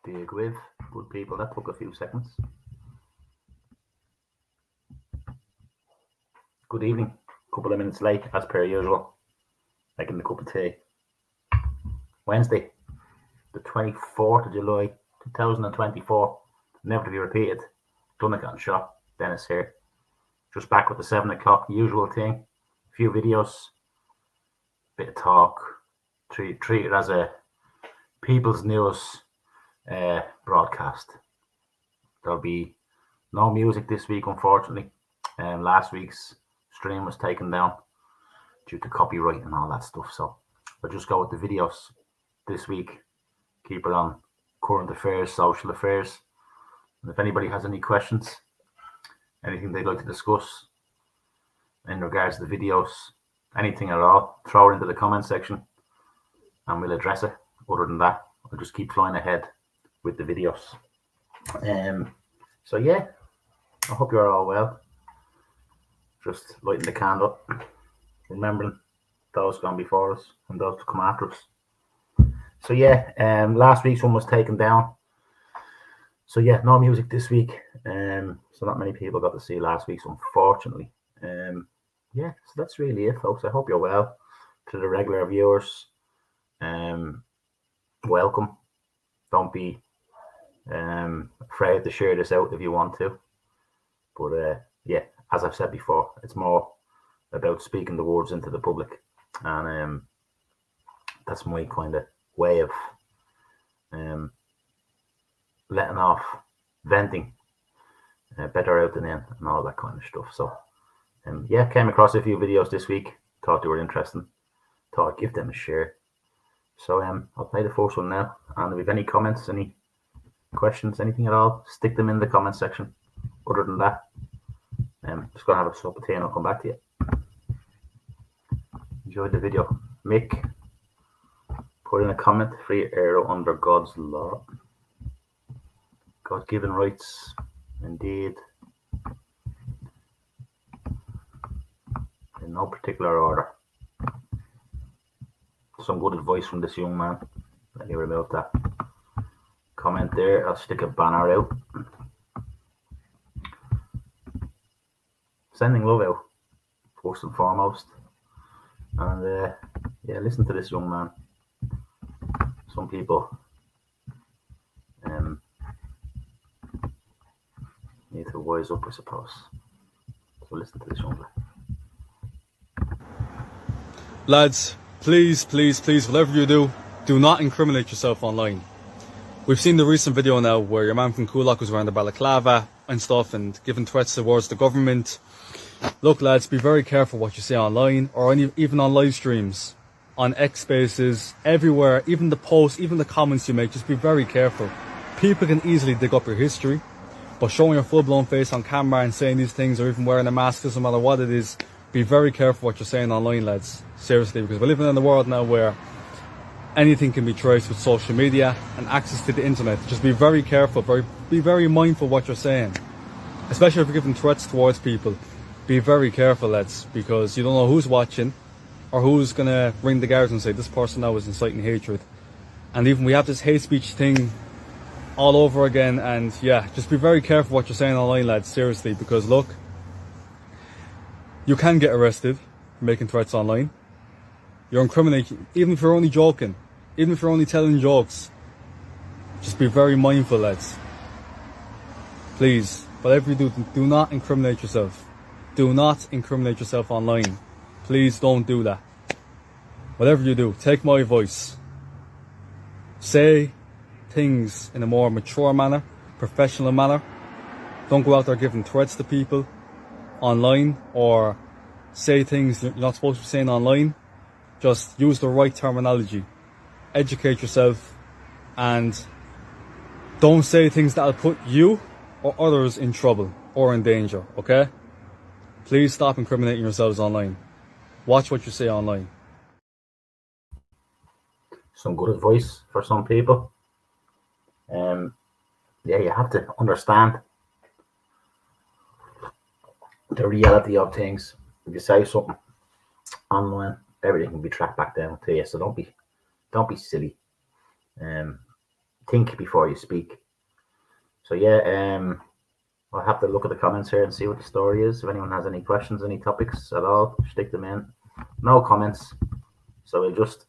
Dhaoibh, good people. That took a few seconds. Good evening. Couple of minutes late, as per usual. Making the cup of tea. Wednesday, the 24th of July, 2024. Never to be repeated. Donegal and shot. Dennis here. Just back with the 7 o'clock usual thing. A few videos. Bit of talk. Treat it as a people's news broadcast. There'll be no music this week, unfortunately. Last week's stream was taken down due to copyright and all that stuff. So I'll just go with the videos this week. Keep it on current affairs, social affairs. And if anybody has any questions, anything they'd like to discuss in regards to the videos, anything at all, throw it into the comment section and we'll address it. Other than that, I'll just keep flying ahead with the videos. So yeah, I hope you're all well. Just lighting the candle, remembering those gone before us and those to come after us. So yeah, last week's one was taken down. So yeah, no music this week. So not many people got to see last week's, unfortunately. Yeah, so that's really it, folks. I hope you're well. To the regular viewers, welcome. Don't be afraid to share this out if you want to. But yeah, as I've said before, it's more about speaking the words into the public, and that's my kind of way of letting off, venting, better out than in, and all that kind of stuff. So yeah, came across a few videos this week, thought they were interesting, thought I'd give them a share. So I'll play the first one now, and if you have any comments, any questions, anything at all, stick them in the comment section. Other than that, just gonna have a cup of tea and I'll come back to you. Enjoyed the video. Mick, put in a comment, free arrow under God's law. God-given rights, indeed. In no particular order. Some good advice from this young man. Let me remove that comment there. I'll stick a banner out. Sending love out, first and foremost. And yeah, listen to this young man. Some people need to wise up, I suppose. So listen to this young man. Lads, please, whatever you do not incriminate yourself online. We've seen the recent video now where your man from Kulak was wearing the balaclava and stuff and giving threats towards the government. Look, lads, be very careful what you say online or even on live streams, on X Spaces, everywhere, even the posts, even the comments you make. Just be very careful. People can easily dig up your history, but showing your full-blown face on camera and saying these things, or even wearing a mask, doesn't matter what it is, be very careful what you're saying online, lads. Seriously, because we're living in a world now where anything can be traced with social media and access to the internet. Just be very careful, be very mindful what you're saying, especially if you're giving threats towards people. Be very careful, lads, because you don't know who's watching or who's gonna ring the guards and say this person now is inciting hatred. And even we have this hate speech thing all over again. And yeah, just be very careful what you're saying online, lads, seriously, because look, you can get arrested for making threats online. You're incriminating, even if you're only joking, even if you're only telling jokes. Just be very mindful, lads. Please, whatever you do not incriminate yourself. Do not incriminate yourself online. Please don't do that. Whatever you do, take my advice. Say things in a more mature manner, professional manner. Don't go out there giving threats to people online or say things you're not supposed to be saying online. Just use the right terminology. Educate yourself and don't say things that will put you or others in trouble or in danger, okay? Please stop incriminating yourselves online. Watch what you say online. Some good advice for some people. Yeah, you have to understand the reality of things. If you say something online, everything can be tracked back down to you. So don't be silly. think before you speak. So yeah, I'll have to look at the comments here and see what the story is. If anyone has any questions, any topics at all, stick them in. No comments. So we'll just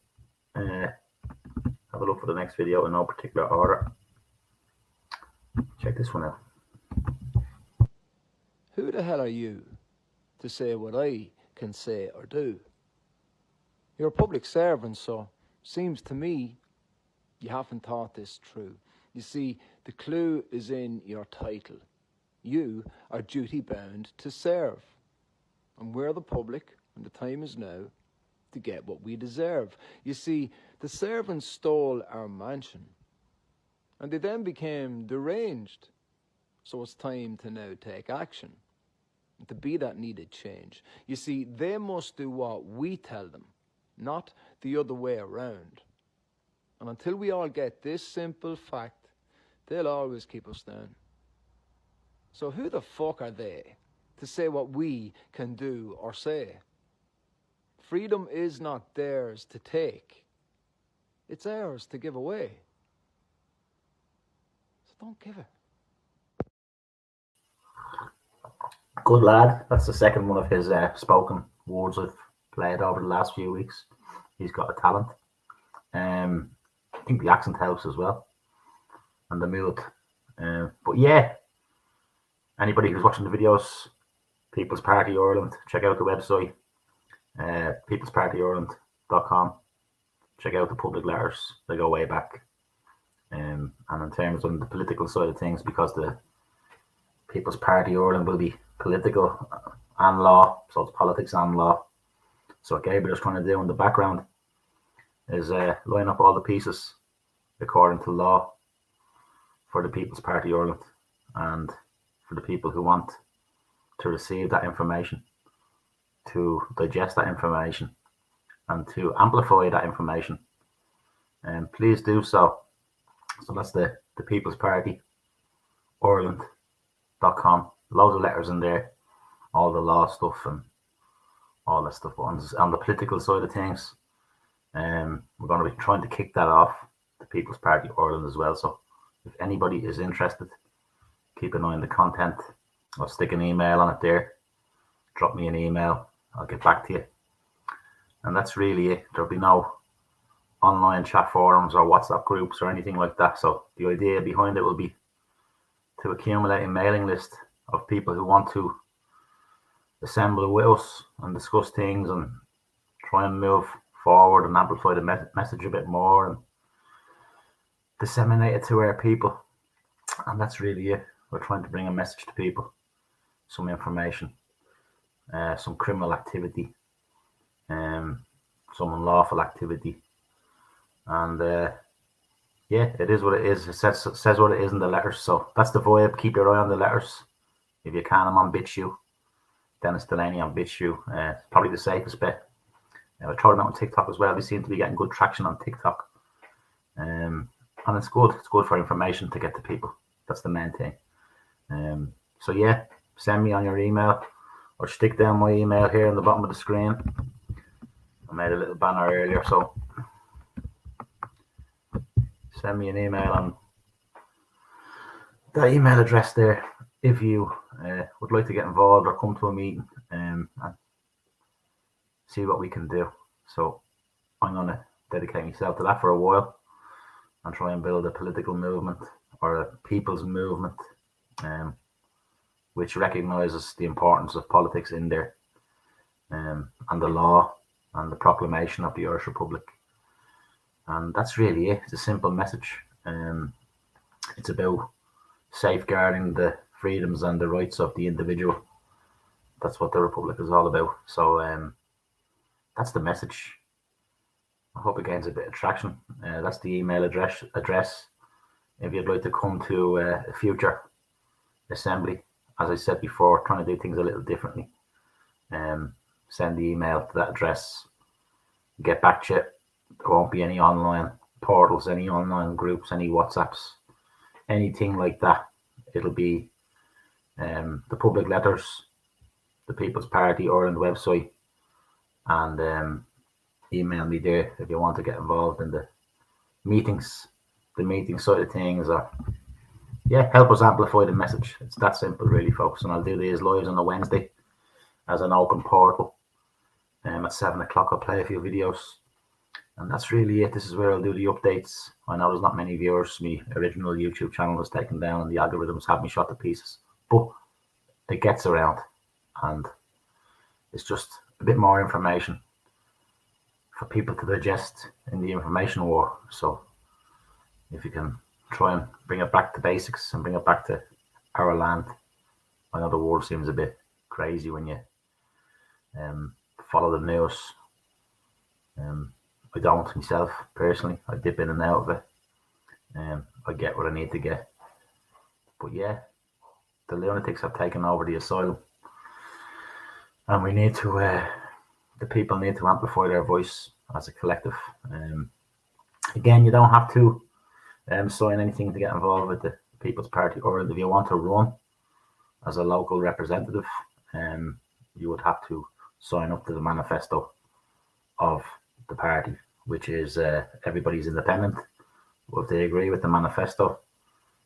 have a look for the next video in no particular order. Check this one out. Who the hell are you to say what I can say or do? You're a public servant, so seems to me you haven't thought this through. You see, the clue is in your title. You are duty bound to serve. And we're the public, and the time is now to get what we deserve. You see, the servants stole our mansion, and they then became deranged. So it's time to now take action, and to be that needed change. You see, they must do what we tell them, not the other way around. And until we all get this simple fact, they'll always keep us down. So who the fuck are they to say what we can do or say? Freedom is not theirs to take. It's ours to give away. So don't give it. Good lad. That's the second one of his spoken words I've played over the last few weeks. He's got a talent. I think the accent helps as well, and the mood. But yeah, anybody who's watching the videos, People's Party Ireland, check out the website, peoplespartyireland.com. Check out the public letters; they go way back. And in terms of the political side of things, because the People's Party Ireland will be political and law, so it's politics and law. So what Gabriel's trying to do in the background is line up all the pieces according to law for the People's Party Ireland, and for the people who want to receive that information, to digest that information, and to amplify that information. And please do so. So that's the People's Party Ireland.com. Loads of letters in there, all the law stuff and all that stuff. On the political side of things, we're going to be trying to kick that off, the People's Party Ireland as well. So if anybody is interested, keep an eye on the content. I'll stick an email on it there. Drop me an email. I'll get back to you. And that's really it. There'll be no online chat forums or WhatsApp groups or anything like that. So the idea behind it will be to accumulate a mailing list of people who want to assemble with us and discuss things and try and move forward and amplify the message a bit more and disseminate it to our people. And that's really it. We're trying to bring a message to people, some information, some criminal activity, some unlawful activity, and yeah, it is what it is. It says what it is in the letters. So that's the vibe. Keep your eye on the letters. If you can, I'm on BitChute. Dennis Delaney on BitChute. Probably the safest bet. I tried them out on TikTok as well. We seem to be getting good traction on TikTok. And it's good. It's good for information to get to people. That's the main thing. So yeah, send me on your email or stick down my email here on the bottom of the screen. I made a little banner earlier, so send me an email on that email address there if you would like to get involved or come to a meeting and see what we can do. So I'm going to dedicate myself to that for a while and try and build a political movement or a people's movement which recognises the importance of politics in there and the law and the proclamation of the Irish Republic. And that's really it. It's a simple message. It's about safeguarding the freedoms and the rights of the individual. That's what the Republic is all about. So that's the message. I hope it gains a bit of traction. That's the email address. If you'd like to come to a future assembly, as I said before, trying to do things a little differently, send the email to that address. Get back to it. There won't be any online portals, any online groups, any WhatsApps, anything like that. It'll be the public letters, the People's Party Ireland website, and email me there if you want to get involved in the meetings the meeting side of things, or yeah, help us amplify the message. It's that simple, really, folks. And I'll do these lives on a Wednesday as an open portal. At 7 o'clock, I'll play a few videos, and that's really it. This is where I'll do the updates. I know there's not many viewers. My original YouTube channel was taken down, and the algorithms have me shot to pieces. But it gets around, and it's just a bit more information for people to digest in the information war. So if you can try and bring it back to basics and bring it back to our land. I know the world seems a bit crazy when you follow the news. I don't myself personally. I dip in and out of it. I get what I need to get. But yeah, the lunatics have taken over the asylum, and we need to the people need to amplify their voice as a collective. Again, you don't have to sign anything to get involved with the People's Party, or if you want to run as a local representative, you would have to sign up to the manifesto of the party, which is everybody's independent. Well, if they agree with the manifesto,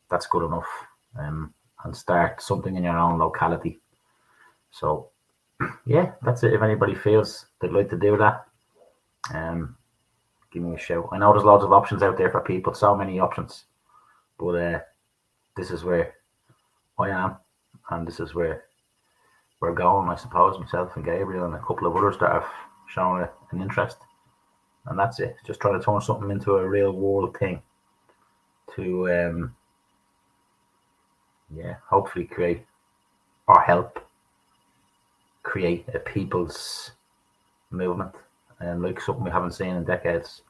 that's good enough, and start something in your own locality. So yeah, that's it. If anybody feels they'd like to do that, give me a shout. I know there's loads of options out there for people, so many options, but this is where I am, and this is where we're going, I suppose. Myself and Gabriel and a couple of others that have shown an interest, and that's it. Just trying to turn something into a real world thing to hopefully create or help create a people's movement, and like something we haven't seen in decades,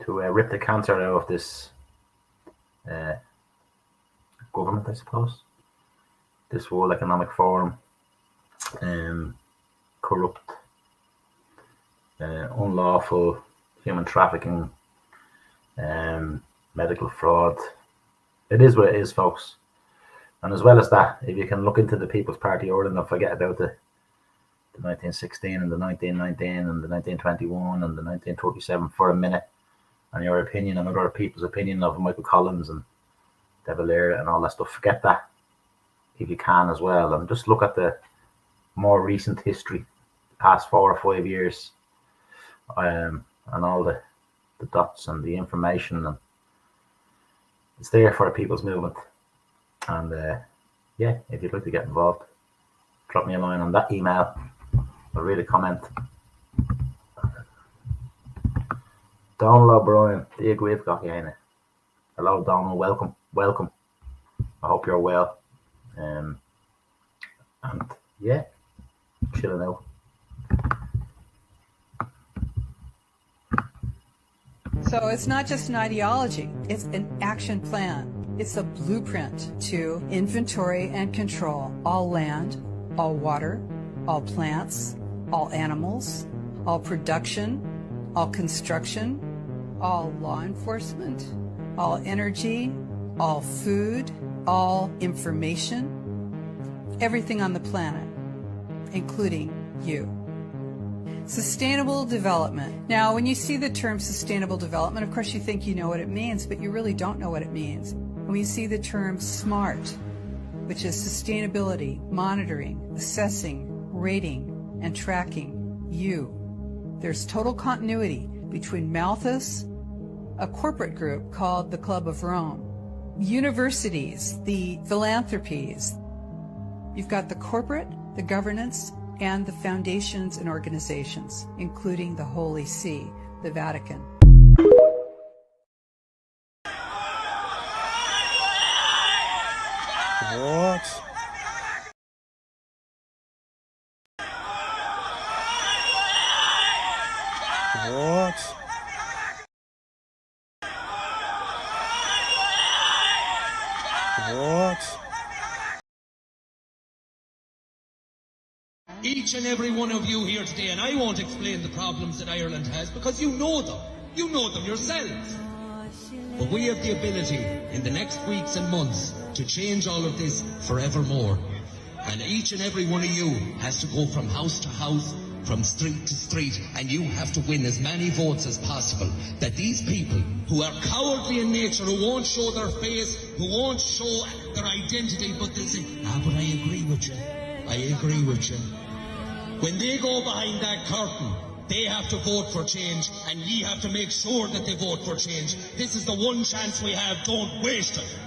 to rip the cancer out of this government, I suppose. This World Economic Forum, corrupt, unlawful human trafficking, medical fraud. It is what it is, folks. And as well as that, if you can look into the People's Party Ireland and forget about the 1916 and the 1919 and the 1921 and the 1937 for a minute, and your opinion and other people's opinion of Michael Collins and De Valera and all that stuff, forget that if you can as well, and just look at the more recent history, the past 4 or 5 years, and all the dots and the information, and it's there for the people's movement. And yeah, if you'd like to get involved, drop me a line on that email or read a comment. Donald O'Brien, dhaoibh got you in it. Hello Donald, welcome. I hope you're well. And yeah, chilling out. So it's not just an ideology, it's an action plan. It's a blueprint to inventory and control all land, all water, all plants, all animals, all production, all construction, all law enforcement, all energy, all food, all information, everything on the planet, including you. Sustainable development. Now, when you see the term sustainable development, of course you think you know what it means, but you really don't know what it means. When you see the term SMART, which is sustainability, monitoring, assessing, rating, and tracking you, there's total continuity between Malthus, a corporate group called the Club of Rome, universities, the philanthropies. You've got the corporate, the governance, and the foundations and organizations, including the Holy See, the Vatican. What? What? What? Each and every one of you here today, and I won't explain the problems that Ireland has because you know them. You know them yourselves. But we have the ability in the next weeks and months to change all of this forevermore. And each and every one of you has to go from house to house, from street to street, and you have to win as many votes as possible. That these people who are cowardly in nature, who won't show their face, who won't show their identity, but they'll say, but I agree with you. I agree with you. When they go behind that curtain, they have to vote for change, and ye have to make sure that they vote for change. This is the one chance we have. Don't waste it.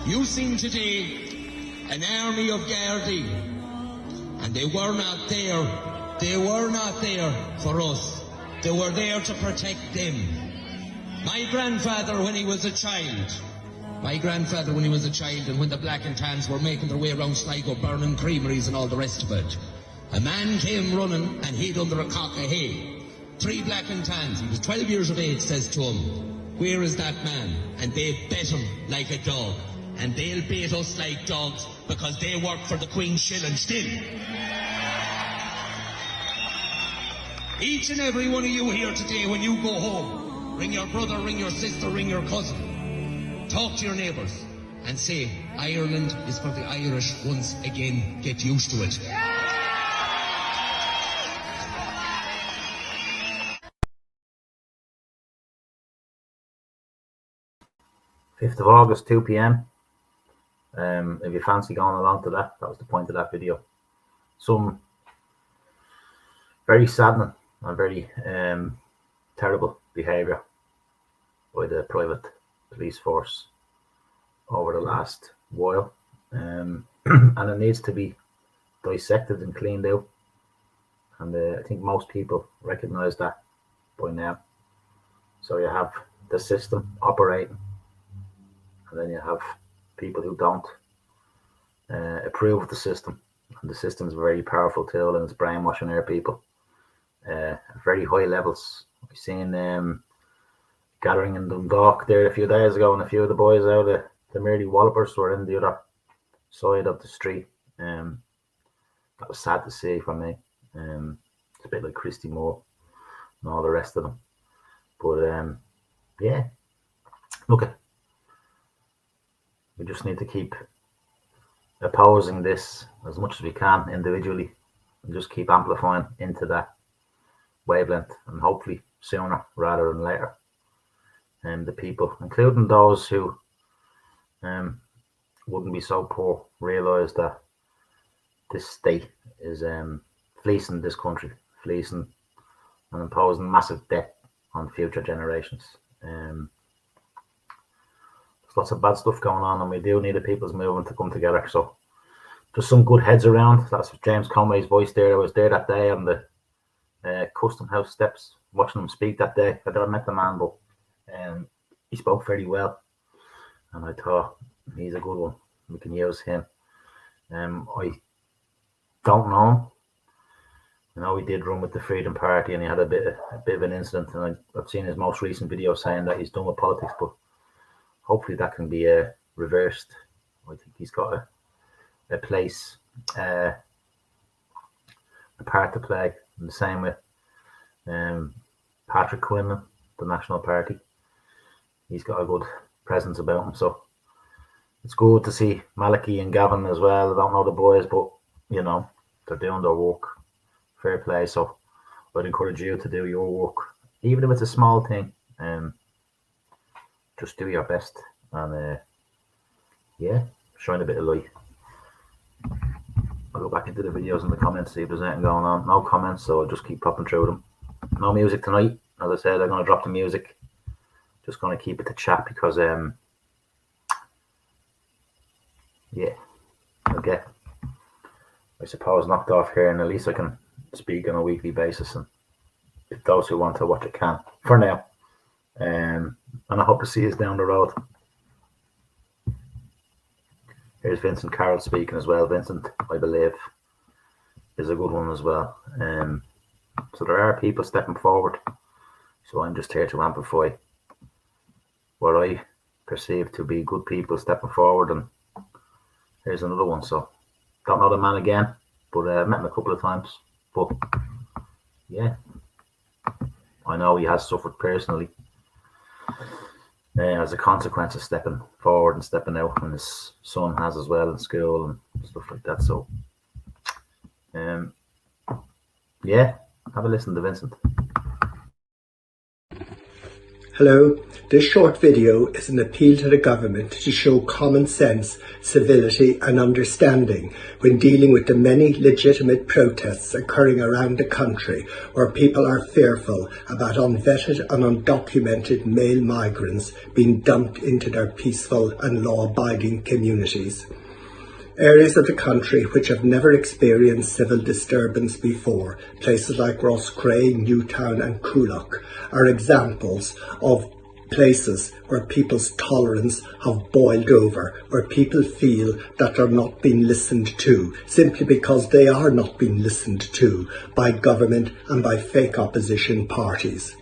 You've seen today an army of Gardaí, and they were not there. They were not there for us. They were there to protect them. My grandfather, when he was a child, and when the black and tans were making their way around Sligo, burning creameries and all the rest of it, a man came running and hid under a cock of hay. 3 black and tans. He was 12 years of age, says to him, "Where is that man?" And they bet him like a dog. And they'll bait us like dogs because they work for the Queen's shilling still. Each and every one of you here today, when you go home, ring your brother, ring your sister, ring your cousin. Talk to your neighbours and say, Ireland is for the Irish once again. Get used to it. 5th of August, 2 p.m. If you fancy going along to that, that was the point of that video. Some very saddening and very terrible behaviour by the private police force over the last while, and it needs to be dissected and cleaned out, and I think most people recognise that by now. So you have the system operating, and then you have people who don't approve of the system, and the system is a very powerful tool, and it's brainwashing our people at very high levels. We've seen gathering in Dundalk there a few days ago, and a few of the boys out of the merely wallopers were in the other side of the street. That was sad to see for me. It's a bit like Christy Moore and all the rest of them. But yeah, look, we just need to keep opposing this as much as we can individually, and just keep amplifying into that wavelength, and hopefully sooner rather than later. And the people, including those who wouldn't be so poor, realise that this state is fleecing this country, fleecing and imposing massive debt on future generations. There's lots of bad stuff going on, and we do need a people's movement to come together. So just some good heads around. That's James Conway's voice there. I was there that day on the Custom House steps, watching him speak that day. I never met the man, but he spoke very well, and I thought he's a good one. We can use him. I don't know him. You know, he did run with the Freedom Party, and he had a bit of an incident, and I've seen his most recent video saying that he's done with politics, but hopefully that can be reversed. I think he's got a place, a part to play, in the same with Patrick Quinlan, the National Party. He's got a good presence about him, so it's good to see Malachy and Gavin as well. I don't know the boys, but you know, they're doing their work. Fair play. So I'd encourage you to do your work, even if it's a small thing. Just do your best, and yeah, shine a bit of light. I'll go back into the videos in the comments, see if there's anything going on. No comments, so I'll just keep popping through them. No music tonight. As I said, I'm going to drop the music. Just going to keep it to chat because yeah, I'll get, I suppose, knocked off here, and at least I can speak on a weekly basis, and if those who want to watch it can, for now. And I hope to see us down the road. Here's Vincent Carroll speaking as well. Vincent, I believe, is a good one as well. So there are people stepping forward. So I'm just here to amplify what I perceive to be good people stepping forward. And here's another one. So don't know the man again, but I met him a couple of times. But yeah, I know he has suffered personally as a consequence of stepping forward and stepping out, and his son has as well in school and stuff like that. So Yeah, have a listen to Vincent. Hello, this short video is an appeal to the government to show common sense, civility and understanding when dealing with the many legitimate protests occurring around the country where people are fearful about unvetted and undocumented male migrants being dumped into their peaceful and law-abiding communities. Areas of the country which have never experienced civil disturbance before, places like Rosscray, Newtown and Coolock, are examples of places where people's tolerance have boiled over, where people feel that they're not being listened to, simply because they are not being listened to by government and by fake opposition parties.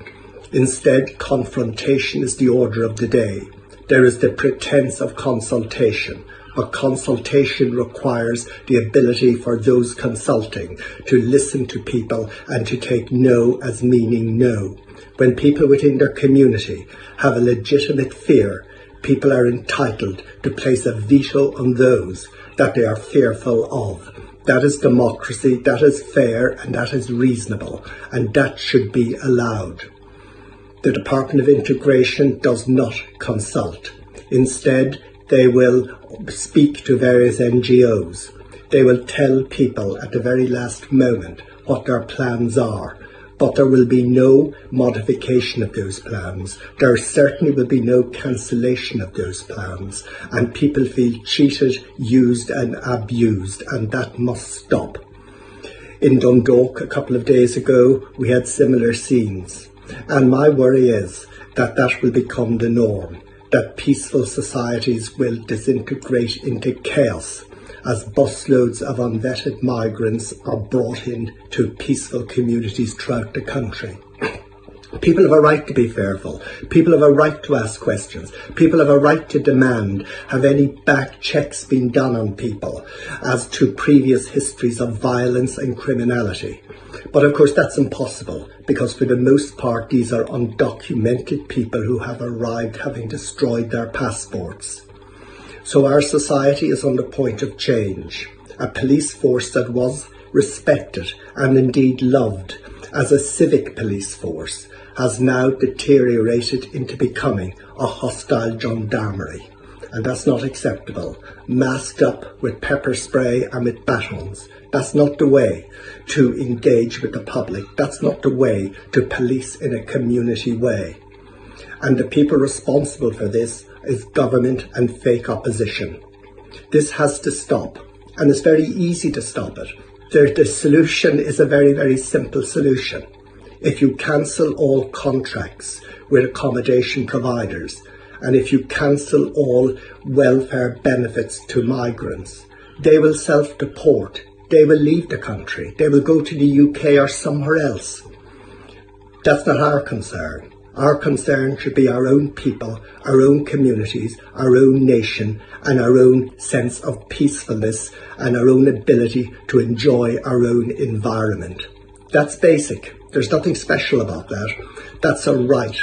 Instead, confrontation is the order of the day. There is the pretense of consultation. But consultation requires the ability for those consulting to listen to people and to take no as meaning no. When people within their community have a legitimate fear, people are entitled to place a veto on those that they are fearful of. That is democracy, that is fair, and that is reasonable, and that should be allowed. The Department of Integration does not consult. Instead, they will speak to various NGOs. They will tell people at the very last moment what their plans are, but there will be no modification of those plans. There certainly will be no cancellation of those plans, and people feel cheated, used and abused, and that must stop. In Dundalk a couple of days ago, we had similar scenes, and my worry is that that will become the norm, that peaceful societies will disintegrate into chaos as busloads of unvetted migrants are brought in to peaceful communities throughout the country. People have a right to be fearful. People have a right to ask questions. People have a right to demand, have any back checks been done on people as to previous histories of violence and criminality. But of course that's impossible, because for the most part these are undocumented people who have arrived having destroyed their passports. So our society is on the point of change. A police force that was respected and indeed loved as a civic police force has now deteriorated into becoming a hostile gendarmerie. And that's not acceptable. Masked up with pepper spray and with batons. That's not the way to engage with the public. That's not the way to police in a community way. And the people responsible for this is government and fake opposition. This has to stop, and it's very easy to stop it. The solution is a very, very simple solution. If you cancel all contracts with accommodation providers, and if you cancel all welfare benefits to migrants, they will self-deport. They will leave the country. They will go to the UK or somewhere else. That's not our concern. Our concern should be our own people, our own communities, our own nation, and our own sense of peacefulness and our own ability to enjoy our own environment. That's basic. There's nothing special about that. That's a right.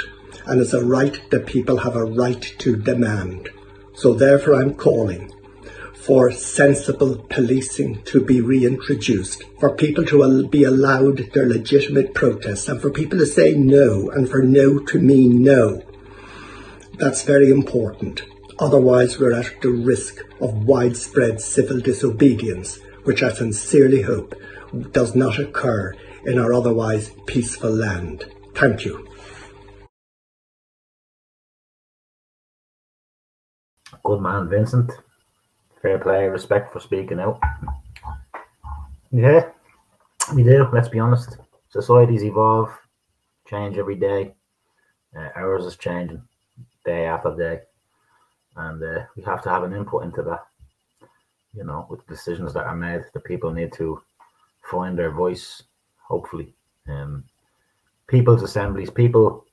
And it's a right that people have a right to demand. So therefore I'm calling for sensible policing to be reintroduced, for people to be allowed their legitimate protests, and for people to say no, and for no to mean no. That's very important. Otherwise we're at the risk of widespread civil disobedience, which I sincerely hope does not occur in our otherwise peaceful land. Thank you. Good man, Vincent. Fair play, respect for speaking out. Yeah, we do, let's be honest. Societies evolve, change every day. Ours is changing day after day. And we have to have an input into that. You know, with the decisions that are made, the people need to find their voice, hopefully. People's assemblies, people's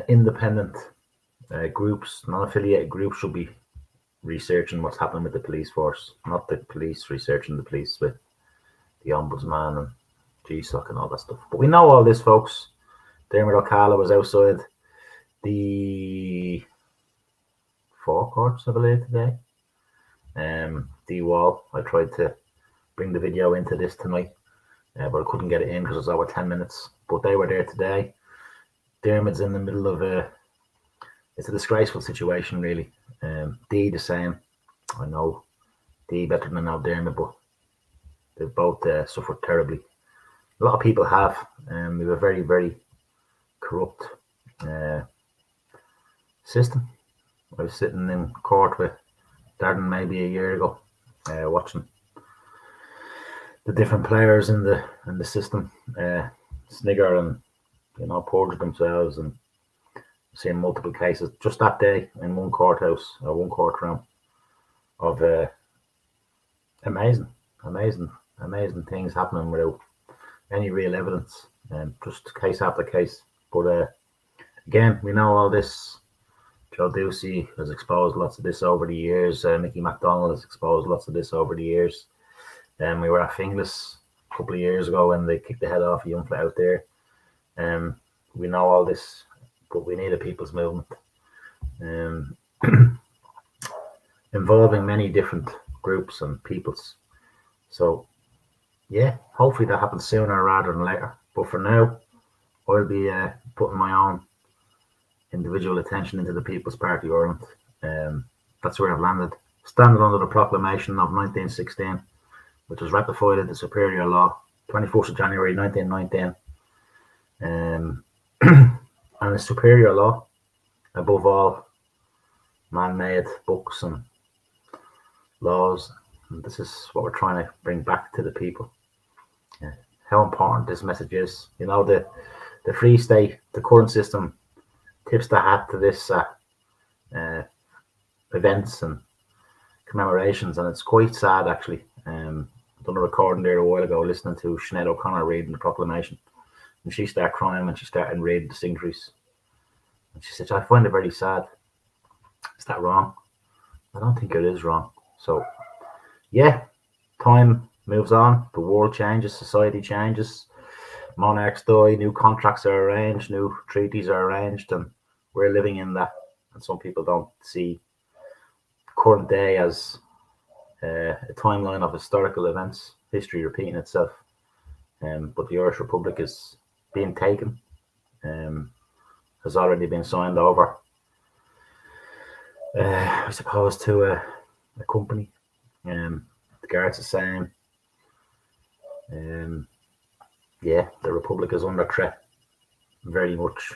independent groups, non-affiliated groups should be researching what's happening with the police force, not the police researching the police with the ombudsman and GSOC and all that stuff. But we know all this, folks. Dermot O'Callaghan was outside the forecourts, I believe, today. The wall. I tried to bring the video into this tonight, but I couldn't get it in because it was over 10 minutes. But they were there today. Dermot's in the middle of it's a disgraceful situation, really. Dee the same. I know Dee better than I know Dermot, but they've both suffered terribly. A lot of people have. We have a very, very corrupt system. I was sitting in court with Darren maybe a year ago, watching the different players in the system snigger and perjure themselves, and seeing multiple cases just that day in one courthouse or one courtroom of amazing things happening without any real evidence, and just case after case. But again, we know all this. Joe Ducey has exposed lots of this over the years. Mickey McDonald has exposed lots of this over the years. We were at Finglas a couple of years ago when they kicked the head off a young fella out there. We know all this, but we need a people's movement involving many different groups and peoples. So, yeah, hopefully that happens sooner rather than later. But for now, I'll be putting my own individual attention into the People's Party of Ireland. That's where I've landed. Standing under the proclamation of 1916, which was ratified into superior law, 24th of January 1919. And it's superior law above all man-made books and laws. And this is what we're trying to bring back to the people. How important this message is. The Free State, the current system, tips the hat to this events and commemorations, and it's quite sad actually. I've done a recording there a while ago listening to Sinead O'Connor reading the proclamation, and she started crying when she started reading the signatories, and she said, I find it very sad. Is that wrong? I don't think it is wrong. So yeah, time moves on, the world changes, society changes, monarchs die, new contracts are arranged, new treaties are arranged, and we're living in that. And some people don't see current day as a timeline of historical events, history repeating itself. But the Irish Republic is being taken, has already been signed over, I suppose, to a company. The Guards the same. Yeah, the Republic is under threat, very much.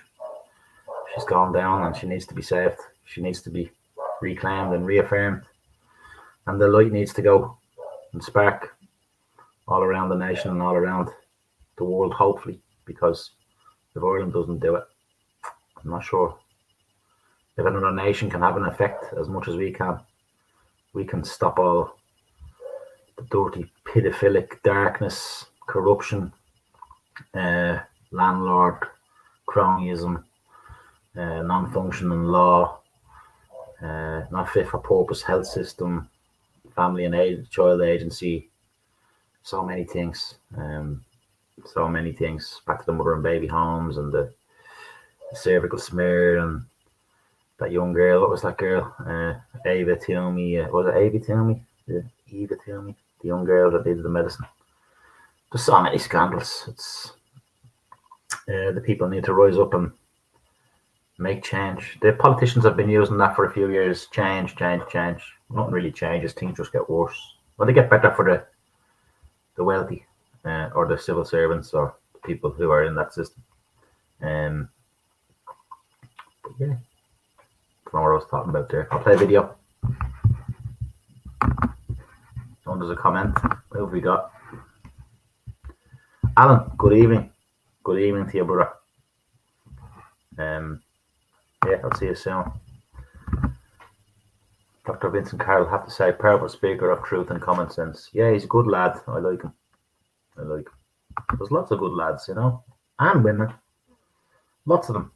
She's gone down and she needs to be saved. She needs to be reclaimed and reaffirmed. And the light needs to go and spark all around the nation and all around the world, hopefully, because if Ireland doesn't do it, I'm not sure if another nation can have an effect as much as we can. We can stop all the dirty, pedophilic darkness, corruption, landlord cronyism, non-functioning law, not fit for purpose health system, family and child agency, so many things. Back to the mother and baby homes and the cervical smear and that young girl. What was that girl? Ava Toomey. Was it Ava Toomey? Eva Toomey, the young girl that did the medicine. There's so many scandals. It's the people need to rise up and make change. The politicians have been using that for a few years. Change. Nothing really changes. Things just get worse. Well, they get better for the wealthy or the civil servants or the people who are in that system. But yeah, I don't know what I was talking about there. I'll play a video. Someone does a comment. What have we got? Alan, good evening. Good evening to you, brother. Yeah, I'll see you soon. Dr. Vincent Carroll, have to say, powerful speaker of truth and common sense. Yeah, he's a good lad. I like him. There's lots of good lads, and women. Lots of them.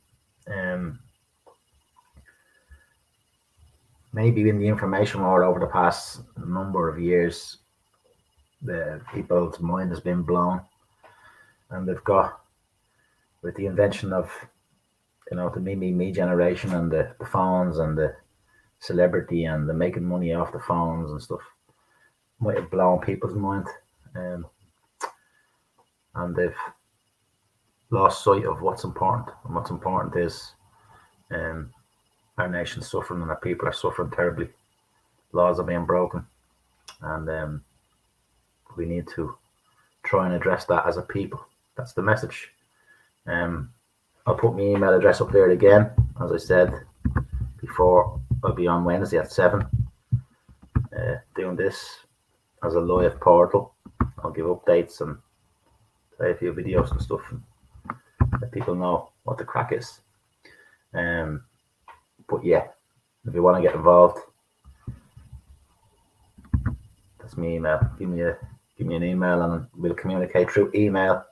Maybe in the information war over the past number of years, the people's mind has been blown, and they've got, with the invention of, the me generation and the phones and the celebrity and the making money off the phones and stuff, might have blown people's mind. and they've lost sight of what's important. And what's important is our nation's suffering and our people are suffering terribly. Laws are being broken, and we need to try and address that as a people. That's the message. I'll put my email address up there again. As I said before, I'll be on Wednesday at 7 doing this as a live portal. I'll give updates and play a few videos and stuff and let people know what the crack is. But yeah, if you want to get involved, that's my email. Give me an email and we'll communicate through email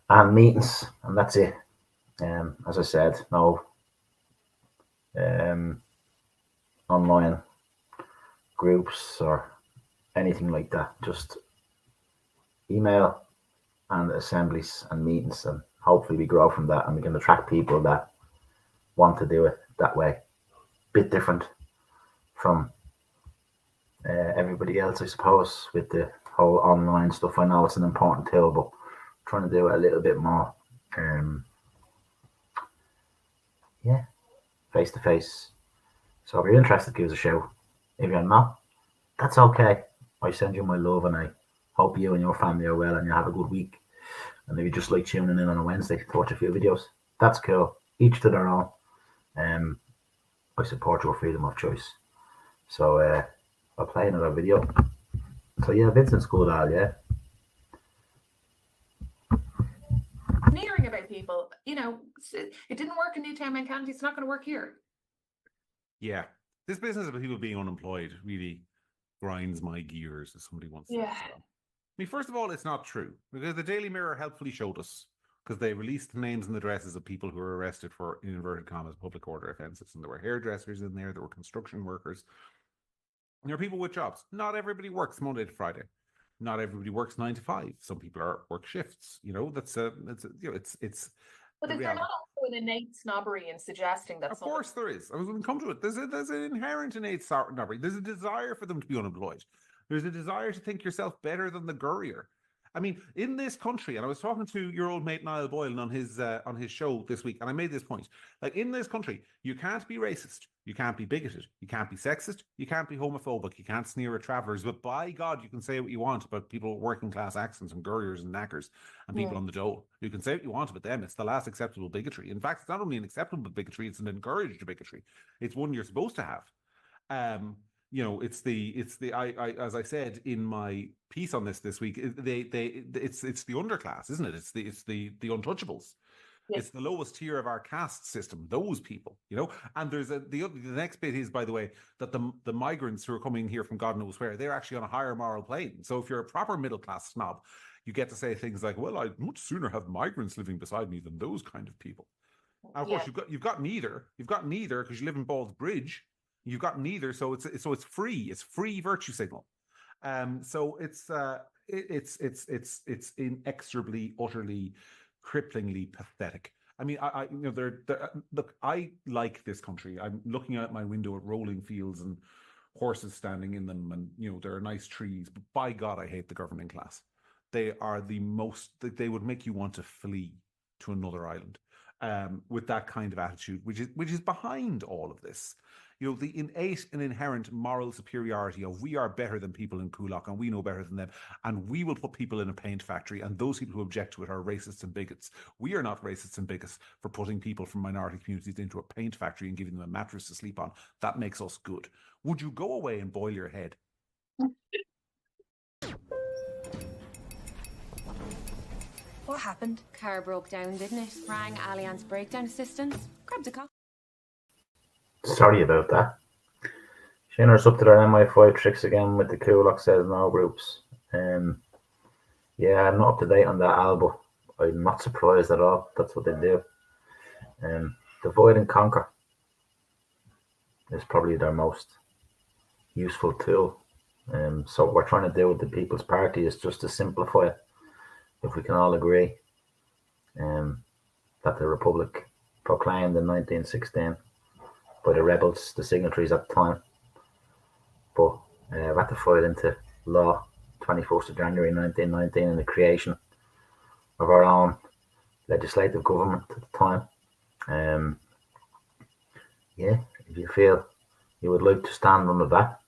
and meetings, and that's it. As I said, no online groups or anything like that. Just email and assemblies and meetings, and hopefully we grow from that and we can attract people that want to do it that way. Bit different from everybody else, I suppose, with the whole online stuff. I know it's an important tool, but trying to do it a little bit more face to face. So if you're interested, give us a shout. If you're not, that's okay. I send you my love and I hope you and your family are well and you have a good week. And if you just like tuning in on a Wednesday to watch a few videos, that's cool. Each to their own. I support your freedom of choice. So I'll play another video. So yeah, Vincent's good, Al, yeah. Sneering about people, you know, it didn't work in Newtown, Mount Kennedy, it's not going to work here. Yeah, this business of people being unemployed really grinds my gears, as somebody once said. Yeah. So. I mean, first of all, it's not true, because the Daily Mirror helpfully showed us, because they released the names and addresses of people who were arrested for, in inverted commas, public order offences. And there were hairdressers in there, there were construction workers. And there are people with jobs. Not everybody works Monday to Friday. Not everybody works 9 to 5. Some people work shifts. You know, it's. But is there not also an innate snobbery in suggesting that? Of course there is. I was going to come to it. There's an inherent innate snobbery. There's a desire for them to be unemployed. There's a desire to think yourself better than the gurrier. I mean, in this country, and I was talking to your old mate Niall Boylan on his show this week, and I made this point. Like, in this country, you can't be racist, you can't be bigoted, you can't be sexist, you can't be homophobic, you can't sneer at travellers, but by God, you can say what you want about people with working class accents and gurriers and knackers and people on the dole. You can say what you want about them. It's the last acceptable bigotry. In fact, it's not only an acceptable bigotry, it's an encouraged bigotry. It's one you're supposed to have. You know, it's the I as I said in my piece on this week, it's the underclass, isn't it? It's the untouchables. Yes. It's the lowest tier of our caste system, those people, you know. And there's the next bit is, by the way, that the migrants who are coming here from God knows where, they're actually on a higher moral plane. So if you're a proper middle class snob, you get to say things like, well, I'd much sooner have migrants living beside me than those kind of people. And of course, you've got neither because you live in Ball's Bridge. You've got neither, so it's free. It's free virtue signal. So it's inexorably, utterly, cripplingly pathetic. I mean, look, I like this country. I'm looking out my window at rolling fields and horses standing in them, and you know there are nice trees. But by God, I hate the governing class. They are the most. They would make you want to flee to another island. With that kind of attitude, which is behind all of this. You know, the innate and inherent moral superiority of we are better than people in Coolock and we know better than them, and we will put people in a paint factory, and those people who object to it are racists and bigots. We are not racists and bigots for putting people from minority communities into a paint factory and giving them a mattress to sleep on. That makes us good. Would you go away and boil your head? What happened? Car broke down, didn't it? Rang Allianz breakdown assistance. Grabbed a coffee. Sorry about that. Shannon's up to their MI5 tricks again with the Coolock says no groups. Yeah, I'm not up to date on that album. I'm not surprised at all. That's what they do. Divide and conquer is probably their most useful tool. So what we're trying to do with the People's Party is just to simplify it. If we can all agree that the Republic proclaimed in 1916 by the rebels, the signatories at the time, but ratified into law 21st of January 1919 and the creation of our own legislative government at the time. Yeah, if you feel you would like to stand under that,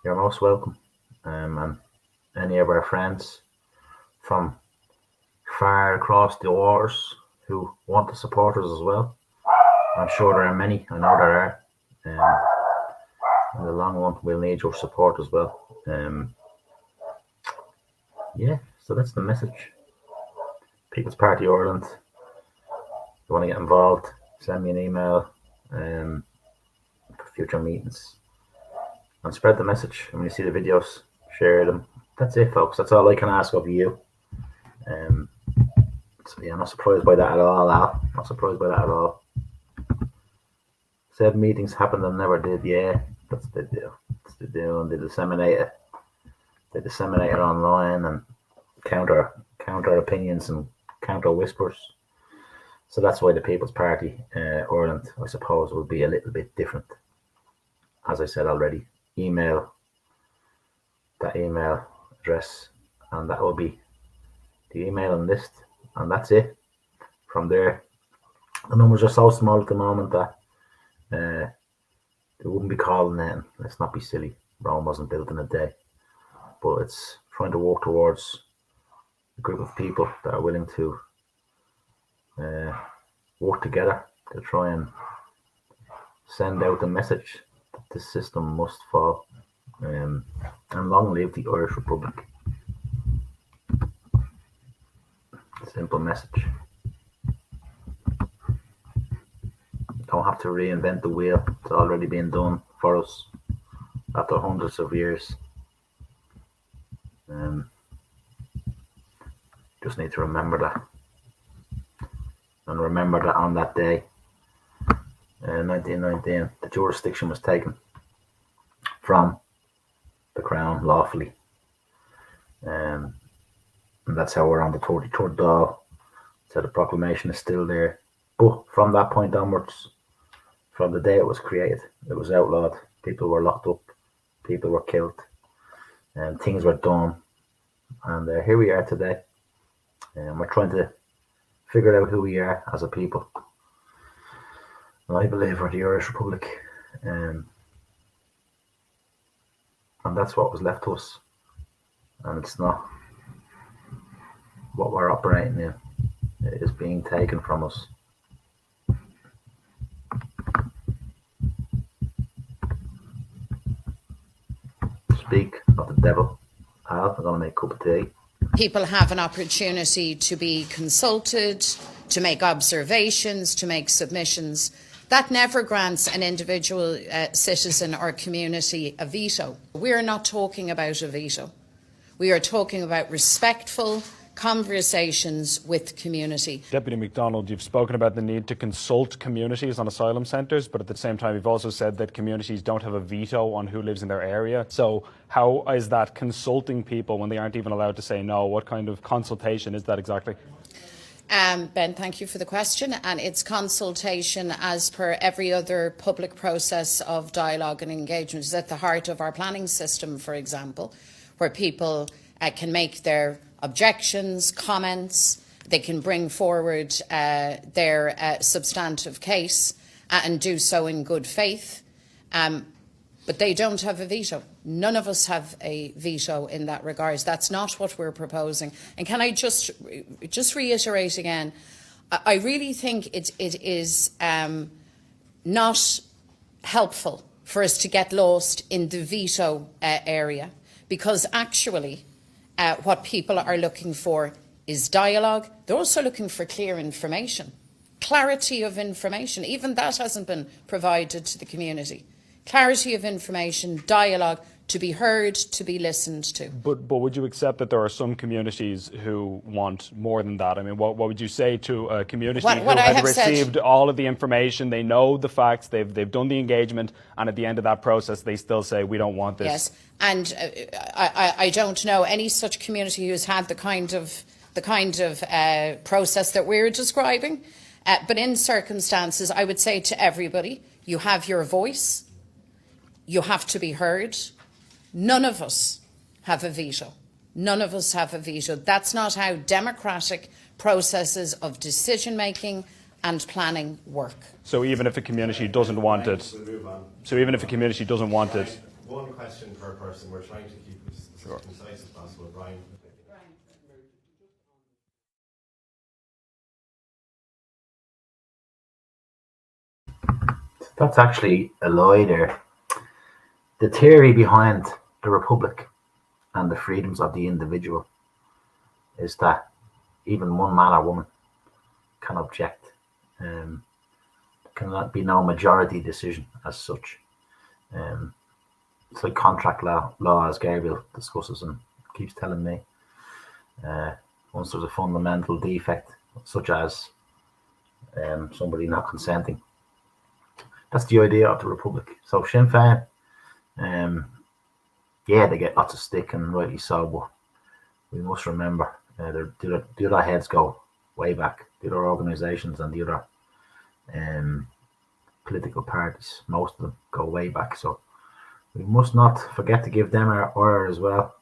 you're most welcome. And any of our friends from far across the waters who want to support us as well, I'm sure there are many. I know there are. In the long run, we'll need your support as well. Yeah, so that's the message. People's Party Ireland. If you want to get involved, send me an email for future meetings. And spread the message. When you see the videos, share them. That's it, folks. That's all I can ask of you. So yeah, I'm not surprised by that at all, Al. Not surprised by that at all. Said meetings happened and never did. Yeah, that's what they do. That's what they do, and they disseminate it. They disseminate it online and counter opinions and counter whispers. So that's why the People's Party Ireland, I suppose, will be a little bit different. As I said already, email that email address, and that will be the emailing list, and that's it. From there, the numbers are so small at the moment that they wouldn't be calling in. Let's not be silly. Rome wasn't built in a day, but it's trying to work towards a group of people that are willing to work together to try and send out the message that this system must fall. And long live the Irish Republic. Simple message. Don't have to reinvent the wheel. It's already been done for us after hundreds of years. Just need to remember that. And remember that on that day, 1919, the jurisdiction was taken from the Crown lawfully. And that's how we're on the 33rd Dáil. So the proclamation is still there. But from that point onwards, from the day it was created, it was outlawed. People were locked up. People were killed. And things were done. And here we are today. And we're trying to figure out who we are as a people. And I believe we're the Irish Republic. And that's what was left to us. And it's not what we're operating in. It is being taken from us. Speak of the devil. Al, I'm going to make a cup of tea. People have an opportunity to be consulted, to make observations, to make submissions. That never grants an individual citizen or community a veto. We are not talking about a veto. We are talking about respectful conversations with community. Deputy MacDonald, you've spoken about the need to consult communities on asylum centres, but at the same time you've also said that communities don't have a veto on who lives in their area. So how is that consulting people when they aren't even allowed to say no? What kind of consultation is that exactly? Ben, thank you for the question. And it's consultation as per every other public process of dialogue and engagement. It's at the heart of our planning system, for example, where people can make their objections, comments, they can bring forward their substantive case and do so in good faith. But they don't have a veto. None of us have a veto in that regard. That's not what we're proposing. And can I just reiterate again, I really think it is not helpful for us to get lost in the veto area, because actually what people are looking for is dialogue. They're also looking for clear information, clarity of information. Even that hasn't been provided to the community. Clarity of information, dialogue, to be heard, to be listened to. But would you accept that there are some communities who want more than that? I mean, what would you say to a community who has received all of the information, they know the facts, they've done the engagement, and at the end of that process they still say, we don't want this? Yes, and I don't know any such community who's had the kind of process that we're describing. But in circumstances, I would say to everybody, you have your voice. You have to be heard. None of us have a veto. None of us have a veto. That's not how democratic processes of decision-making and planning work. So even if a community doesn't want it, One question per person. We're trying to keep this as concise as possible. Brian. That's actually a lie there. The theory behind the Republic and the freedoms of the individual is that even one man or woman can object. Cannot be no majority decision as such. It's like contract law, as Gabriel discusses and keeps telling me. Once there's a fundamental defect, such as somebody not consenting, that's the idea of the Republic. So Sinn Féin, yeah, they get lots of stick, and rightly so, but we must remember the other heads go way back. The other organisations and the other political parties, most of them go way back. So we must not forget to give them our honour as well.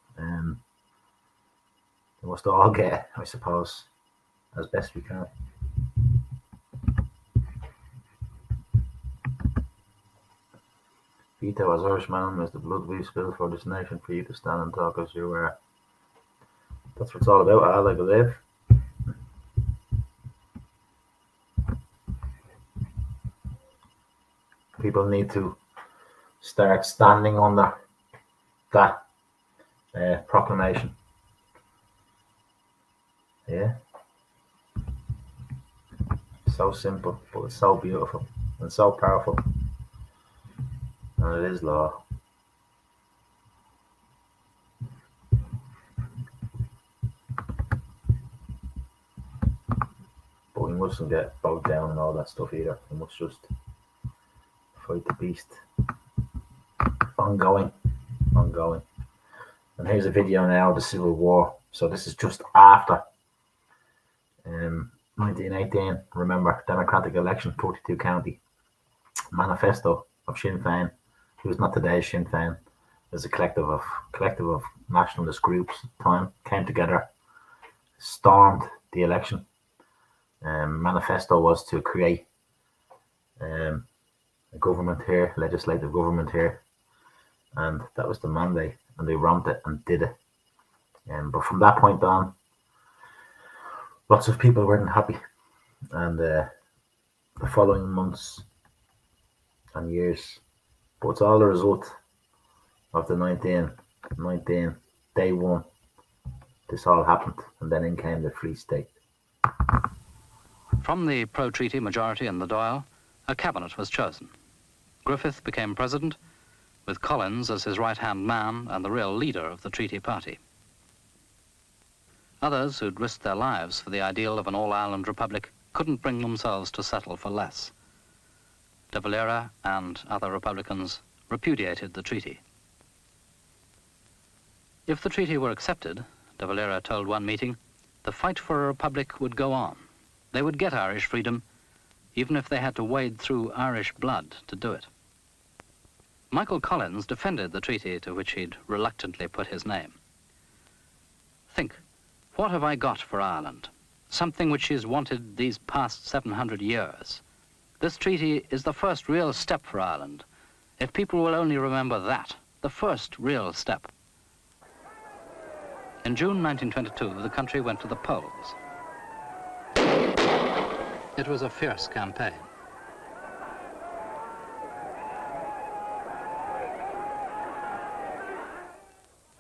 We must all get, I suppose, as best we can. Vito, as Irishman, is the blood we spill for this nation for you to stand and talk as you were. That's what it's all about, Al, I believe. People need to start standing under that proclamation. Yeah. So simple, but it's so beautiful and so powerful. And it is law. But we mustn't get bogged down and all that stuff either. We must just fight the beast. Ongoing. And here's a video now of the Civil War. So this is just after 1918. Remember, democratic election, 42 county. Manifesto of Sinn Féin. It was not today's Sinn Féin. It was a collective of nationalist groups at the time, came together, stormed the election. Manifesto was to create a government here, legislative government here, and that was the mandate, and they ramped it and did it. But from that point on, lots of people weren't happy, and the following months and years, but it's all the result of the 1919 day one. This all happened, and then in came the Free State. From the pro-treaty majority in the Dáil, a cabinet was chosen. Griffith became president, with Collins as his right-hand man and the real leader of the treaty party. Others who'd risked their lives for the ideal of an all-Ireland republic couldn't bring themselves to settle for less. De Valera and other Republicans repudiated the treaty. If the treaty were accepted, De Valera told one meeting, the fight for a republic would go on. They would get Irish freedom, even if they had to wade through Irish blood to do it. Michael Collins defended the treaty to which he'd reluctantly put his name. Think, what have I got for Ireland? Something which she's wanted these past 700 years. This treaty is the first real step for Ireland. If people will only remember that, the first real step. In June 1922, the country went to the polls. It was a fierce campaign.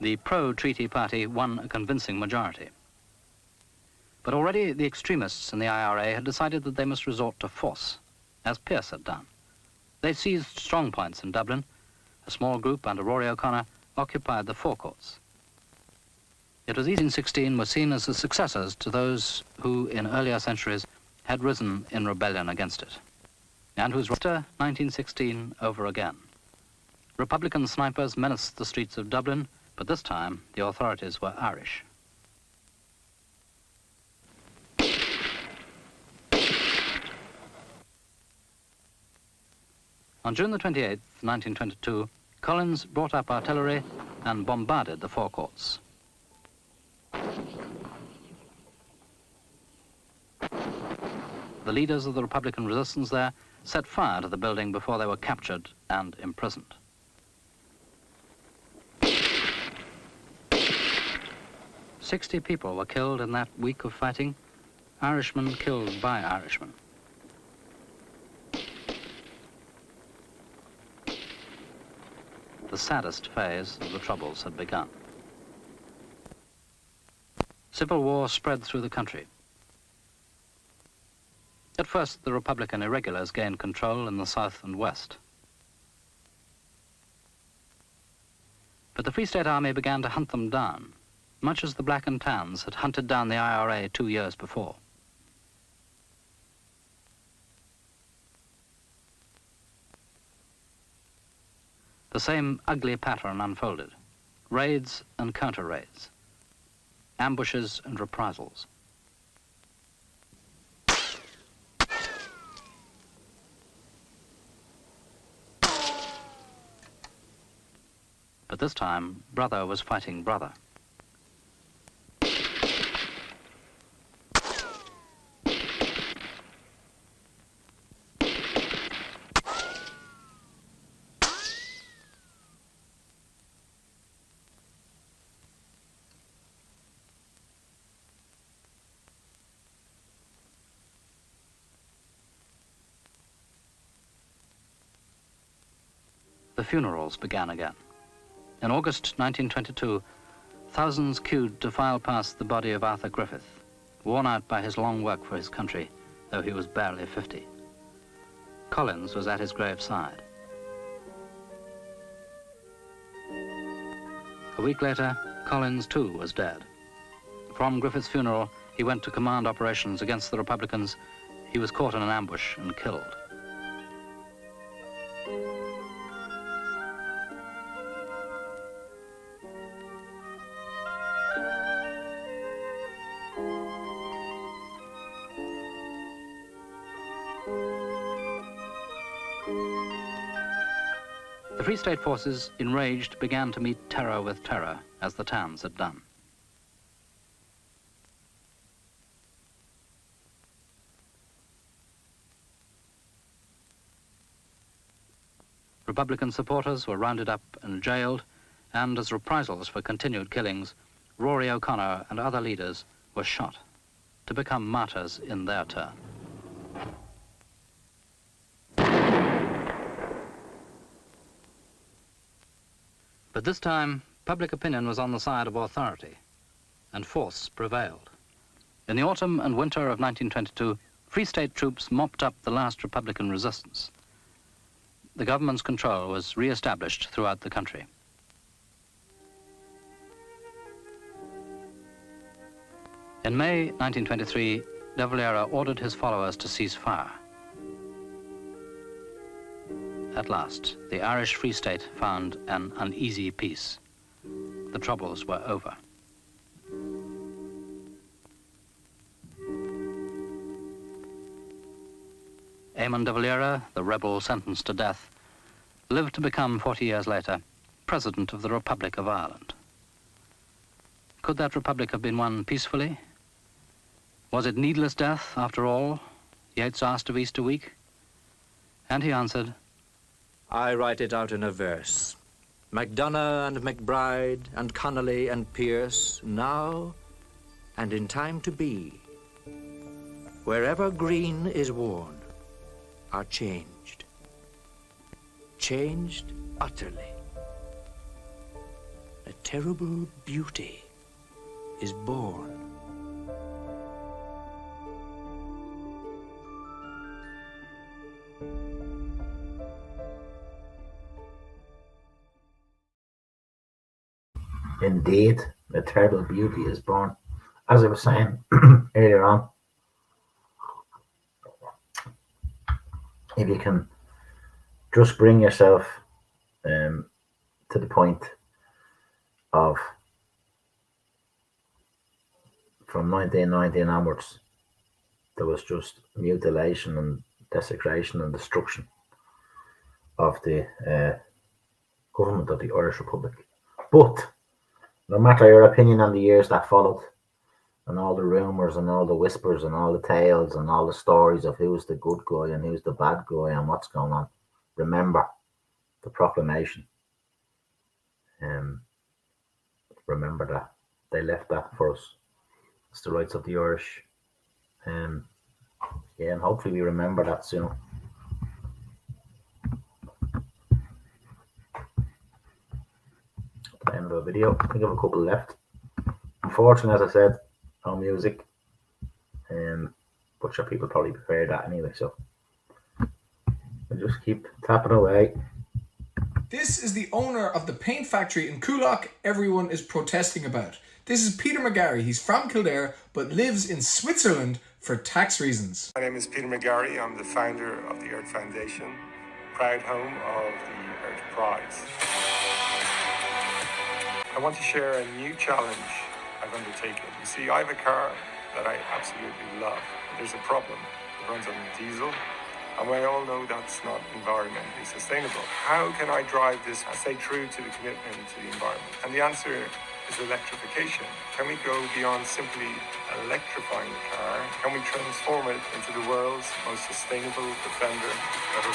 The pro-treaty party won a convincing majority. But already the extremists in the IRA had decided that they must resort to force, as Pearse had done. They seized strong points in Dublin. A small group under Rory O'Connor occupied the forecourts. It was 1816 were seen as the successors to those who, in earlier centuries, had risen in rebellion against it, and whose after 1916 over again. Republican snipers menaced the streets of Dublin, but this time the authorities were Irish. On June the 28th, 1922, Collins brought up artillery and bombarded the forecourts. The leaders of the Republican resistance there set fire to the building before they were captured and imprisoned. "60 people were killed in that week of fighting, Irishmen killed by Irishmen. The saddest phase of the Troubles had begun. Civil war spread through the country. At first, the Republican irregulars gained control in the south and west. But the Free State Army began to hunt them down, much as the Black and Tans had hunted down the IRA 2 years before. The same ugly pattern unfolded: raids and counter-raids, ambushes and reprisals. But this time, brother was fighting brother. The funerals began again. In August 1922, thousands queued to file past the body of Arthur Griffith, worn out by his long work for his country, though he was barely 50. Collins was at his graveside. A week later, Collins too was dead. From Griffith's funeral, he went to command operations against the Republicans. He was caught in an ambush and killed. The Free State forces, enraged, began to meet terror with terror, as the Tans had done. Republican supporters were rounded up and jailed, and as reprisals for continued killings, Rory O'Connor and other leaders were shot to become martyrs in their turn. But this time, public opinion was on the side of authority, and force prevailed. In the autumn and winter of 1922, Free State troops mopped up the last Republican resistance. The government's control was re-established throughout the country. In May 1923, De Valera ordered his followers to cease fire. At last, the Irish Free State found an uneasy peace. The Troubles were over. Eamon de Valera, the rebel sentenced to death, lived to become, 40 years later, President of the Republic of Ireland. Could that republic have been won peacefully? Was it needless death, after all? Yeats asked of Easter week. And he answered, I write it out in a verse. MacDonough and McBride and Connolly and Pierce, now and in time to be, wherever green is worn, are changed. Changed utterly. A terrible beauty is born. Indeed, a terrible beauty is born. As I was saying earlier on, if you can just bring yourself to the point of, from 1919 onwards, there was just mutilation and desecration and destruction of the government of the Irish Republic. But no matter your opinion on the years that followed, and all the rumors and all the whispers and all the tales and all the stories of who's the good guy and who's the bad guy and what's going on, remember the proclamation. Remember that they left that for us. It's the rights of the Irish. Yeah, and hopefully we remember that soon. The end of the video. I think I have a couple left. Unfortunately, as I said, no music. But sure, people probably prefer that anyway, so we'll just keep tapping away. This is the owner of the paint factory in Coolock everyone is protesting about. This is Peter McGarry. He's from Kildare but lives in Switzerland for tax reasons. My name is Peter McGarry. I'm the founder of the Earth Foundation, proud home of the Earth Prize. I want to share a new challenge I've undertaken. You see, I have a car that I absolutely love. There's a problem. It runs on diesel. And we all know that's not environmentally sustainable. How can I drive this and stay true to the commitment to the environment? And the answer is electrification. Can we go beyond simply electrifying the car? Can we transform it into the world's most sustainable defender ever?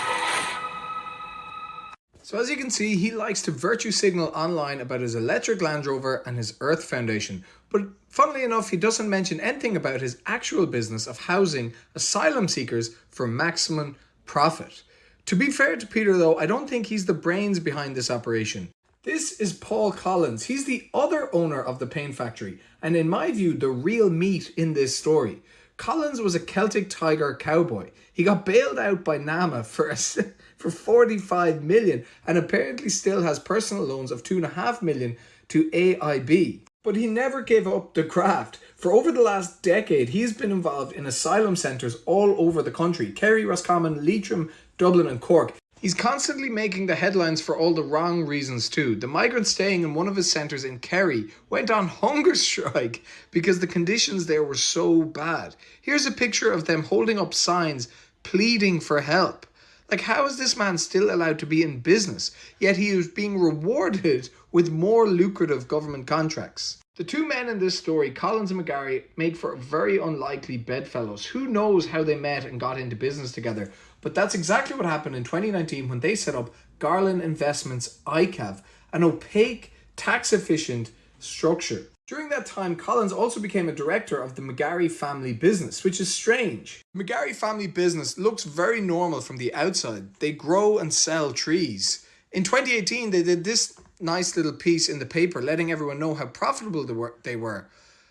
So as you can see, he likes to virtue signal online about his electric Land Rover and his Earth Foundation. But funnily enough, he doesn't mention anything about his actual business of housing asylum seekers for maximum profit. To be fair to Peter though, I don't think he's the brains behind this operation. This is Paul Collins. He's the other owner of the paint factory, and in my view, the real meat in this story. Collins was a Celtic Tiger cowboy. He got bailed out by NAMA for 45 million and apparently still has personal loans of 2.5 million to AIB. But he never gave up the craft. For over the last decade, he's been involved in asylum centres all over the country. Kerry, Roscommon, Leitrim, Dublin and Cork. He's constantly making the headlines for all the wrong reasons too. The migrants staying in one of his centres in Kerry went on hunger strike because the conditions there were so bad. Here's a picture of them holding up signs pleading for help. Like, how is this man still allowed to be in business, yet he is being rewarded with more lucrative government contracts? The two men in this story, Collins and McGarry, make for very unlikely bedfellows. Who knows how they met and got into business together? But that's exactly what happened in 2019 when they set up Garland Investments ICAV, an opaque, tax-efficient structure. During that time, Collins also became a director of the McGarry family business, which is strange. McGarry family business looks very normal from the outside. They grow and sell trees. In 2018, they did this nice little piece in the paper letting everyone know how profitable they were.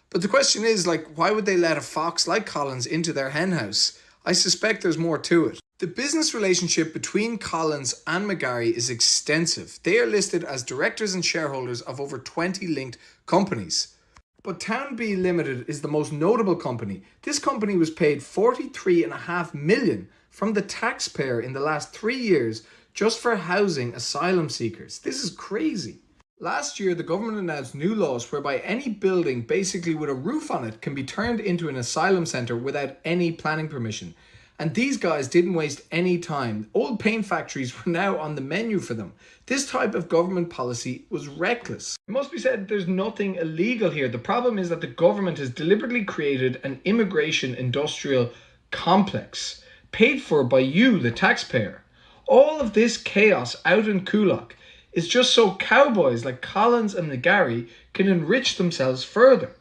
But the question is, why would they let a fox like Collins into their henhouse? I suspect there's more to it. The business relationship between Collins and McGarry is extensive. They are listed as directors and shareholders of over 20 linked companies. But Townbee Limited is the most notable company. This company was paid 43.5 million from the taxpayer in the last 3 years just for housing asylum seekers. This is crazy. Last year, the government announced new laws whereby any building basically with a roof on it can be turned into an asylum centre without any planning permission. And these guys didn't waste any time. Old paint factories were now on the menu for them. This type of government policy was reckless. It must be said there's nothing illegal here. The problem is that the government has deliberately created an immigration industrial complex paid for by you, the taxpayer. All of this chaos out in Coolock is just so cowboys like Collins and McGarry can enrich themselves further.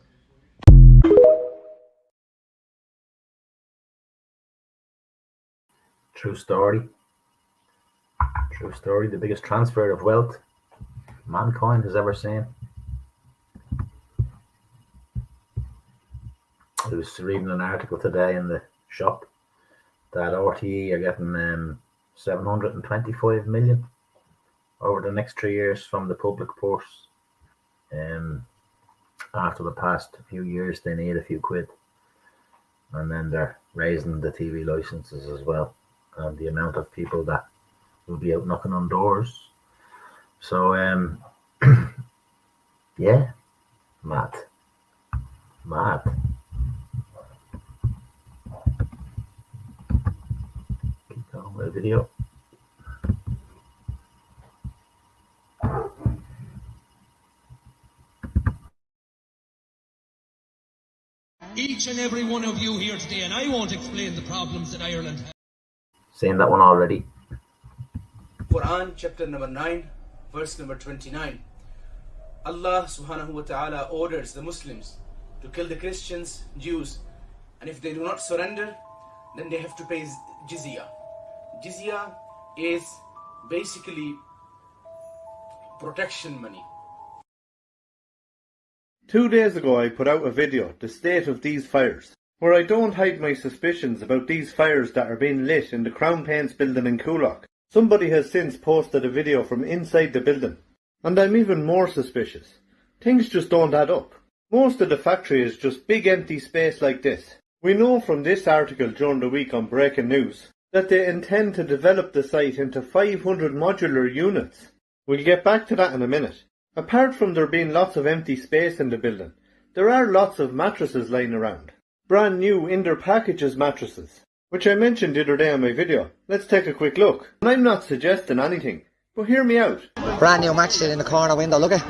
True story. True story. The biggest transfer of wealth mankind has ever seen. I was reading an article today in the shop that RTE are getting 725 million over the next 3 years from the public purse. After the past few years, they need a few quid. And then they're raising the TV licenses as well. And the amount of people that will be out knocking on doors. So, yeah, mad. Keep going with the video. Each and every one of you here today, and I won't explain the problems that Ireland has. Seen that one already. Quran chapter number 9, verse number 29. Allah subhanahu wa ta'ala orders the Muslims to kill the Christians, Jews, and if they do not surrender, then they have to pay jizya. Jizya is basically protection money. 2 days ago I put out a video, The State of These Fires, where I don't hide my suspicions about these fires that are being lit in the Crown Paints building in Coolock. Somebody has since posted a video from inside the building, and I'm even more suspicious. Things just don't add up. Most of the factory is just big empty space like this. We know from this article during the week on Breaking News that they intend to develop the site into 500 modular units. We'll get back to that in a minute. Apart from there being lots of empty space in the building, there are lots of mattresses lying around. Brand new Inder Packages mattresses, which I mentioned the other day on my video. Let's take a quick look. And I'm not suggesting anything, but hear me out. Brand new mattress in the corner window, look at.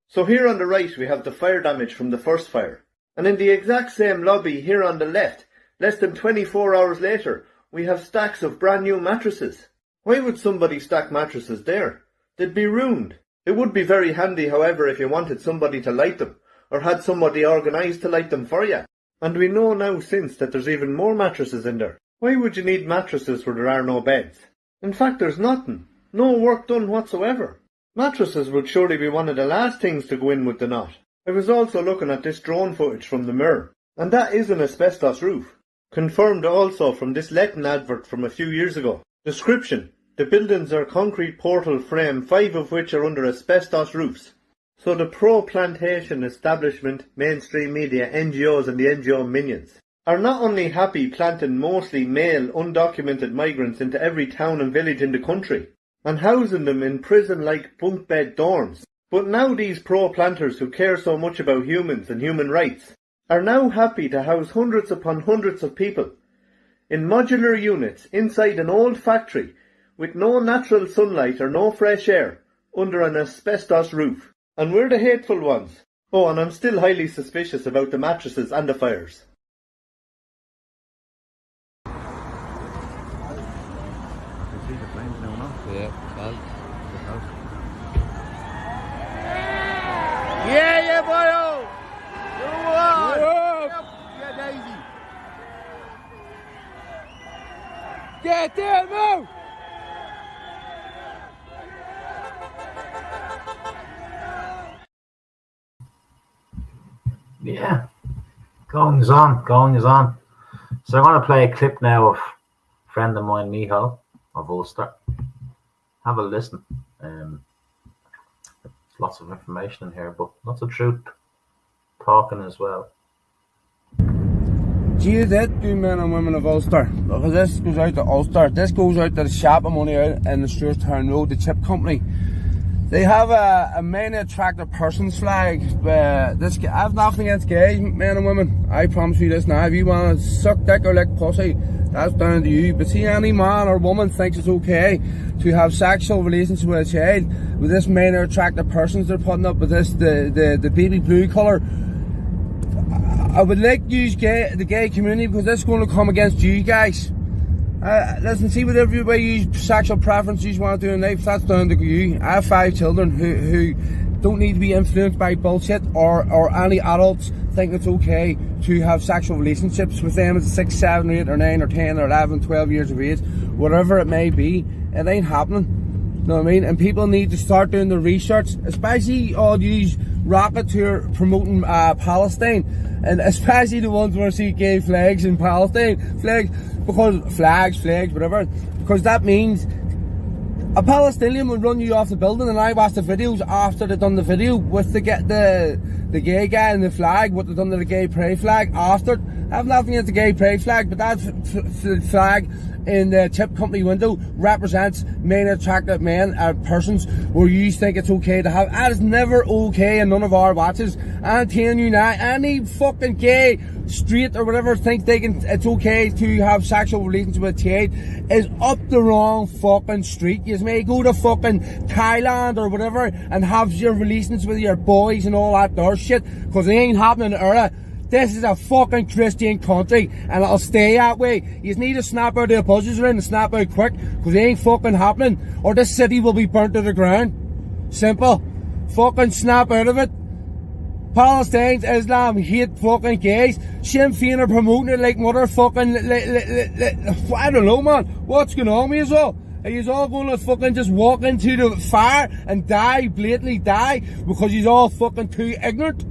So here on the right we have the fire damage from the first fire. And in the exact same lobby here on the left, less than 24 hours later, we have stacks of brand new mattresses. Why would somebody stack mattresses there? They'd be ruined. It would be very handy, however, if you wanted somebody to light them, or had somebody organised to light them for you. And we know now since that there's even more mattresses in there. Why would you need mattresses where there are no beds? In fact, there's nothing. No work done whatsoever. Mattresses would surely be one of the last things to go in with the knot. I was also looking at this drone footage from the Mirror, and that is an asbestos roof. Confirmed also from this letting advert from a few years ago. Description: the buildings are concrete portal frame, 5 of which are under asbestos roofs. So the pro-plantation establishment, mainstream media, NGOs and the NGO minions are not only happy planting mostly male undocumented migrants into every town and village in the country and housing them in prison-like bunk bed dorms, but now these pro-planters who care so much about humans and human rights are now happy to house hundreds upon hundreds of people in modular units inside an old factory with no natural sunlight or no fresh air under an asbestos roof. And we're the hateful ones. Oh, and I'm still highly suspicious about the mattresses and the fires. Yeah, boyo! Yeah, Daisy! Get there, move! Yeah, going is on, going is on. So I'm going to play a clip now of a friend of mine, Miho, of Ulster. Have a listen. There's lots of information in here, but lots of truth talking as well. Cheers it, you men and women of Ulster. Because this goes out to Ulster. This goes out to the shop I'm only out in the Stewartstown Road, the chip company. They have a main attractive persons flag. This I have nothing against gays, men and women. I promise you this now. If you want to suck dick or lick pussy, that's down to you. But see, any man or woman thinks it's okay to have sexual relations with a child with this main attractive persons they're putting up with this the baby blue colour. I would like to use the gay community because this is going to come against you guys. Listen, see whatever you sexual preference you want to do in life, that's down to you. I have 5 children who don't need to be influenced by bullshit or any adults think it's okay to have sexual relationships with them at 6, 7, 8 or 9 or 10 or 11, 12 years of age, whatever it may be. It ain't happening. You know what I mean? And people need to start doing the research, especially all these rockets who are promoting Palestine, and especially the ones where see gay flags in Palestine, flags, whatever, because that means a Palestinian will run you off the building. And I watched the videos after they done the video with the gay guy and the flag, what they done to the gay pride flag after. I have nothing against the gay pride flag, but that flag in the chip company window represents main attractive men persons where you think it's okay to have. That is never okay in none of our watches. I'm telling you now, any fucking gay straight or whatever think it's okay to have sexual relations with a child is up the wrong fucking street. You may go to fucking Thailand or whatever and have your relations with your boys and all that there shit, because it ain't happening in era. This is a fucking Christian country, and it'll stay that way. You need to snap out the buzzers around and snap out quick, because it ain't fucking happening, or this city will be burnt to the ground. Simple. Fucking snap out of it. Palestinians, Islam, hate fucking gays. Sinn Féin are promoting it like motherfucking... I don't know, man. What's going on with you all? Are you all going to fucking just walk into the fire and die, blatantly die, because you're all fucking too ignorant?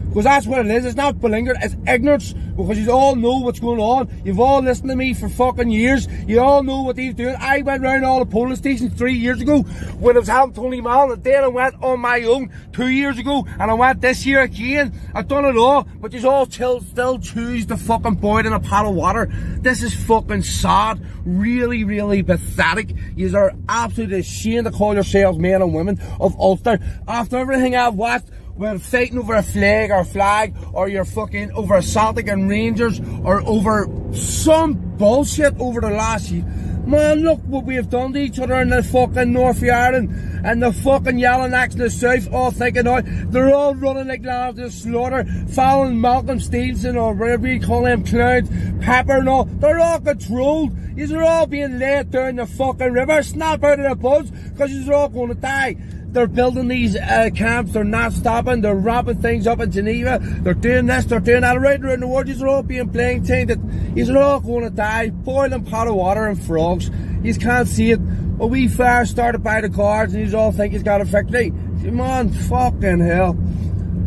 Because that's what it is. It's not belligerent, it's ignorance. Because you all know what's going on. You've all listened to me for fucking years. You all know what he's doing. I went round all the polling stations 3 years ago when it was having Tony Mallon, and then I went on my own 2 years ago, and I went this year again. I've done it all, but you all still choose to fucking boil in a pot of water. This is fucking sad. Really, really pathetic. You are absolutely ashamed to call yourselves men and women of Ulster. After everything I've watched, we're fighting over a flag, or you're fucking over a Celtic and Rangers, or over some bullshit over the last year. Man, look what we have done to each other in the fucking North of Ireland, and the fucking Yellowknacks in the South, all thinking now, they're all running like lambs to the slaughter, following Malcolm Stevenson, or whatever you call them clowns, Pepper and all. They're all controlled. These are all being laid down the fucking river, snap out of the buds, because you're all going to die. They're building these camps, they're not stopping, they're wrapping things up in Geneva, they're doing this, they're doing that, right around the world. These are all being playing tainted. These are all going to die, boiling pot of water and frogs. You can't see it. A wee fire started by the guards and you all think he's got a victory. Man, fucking hell.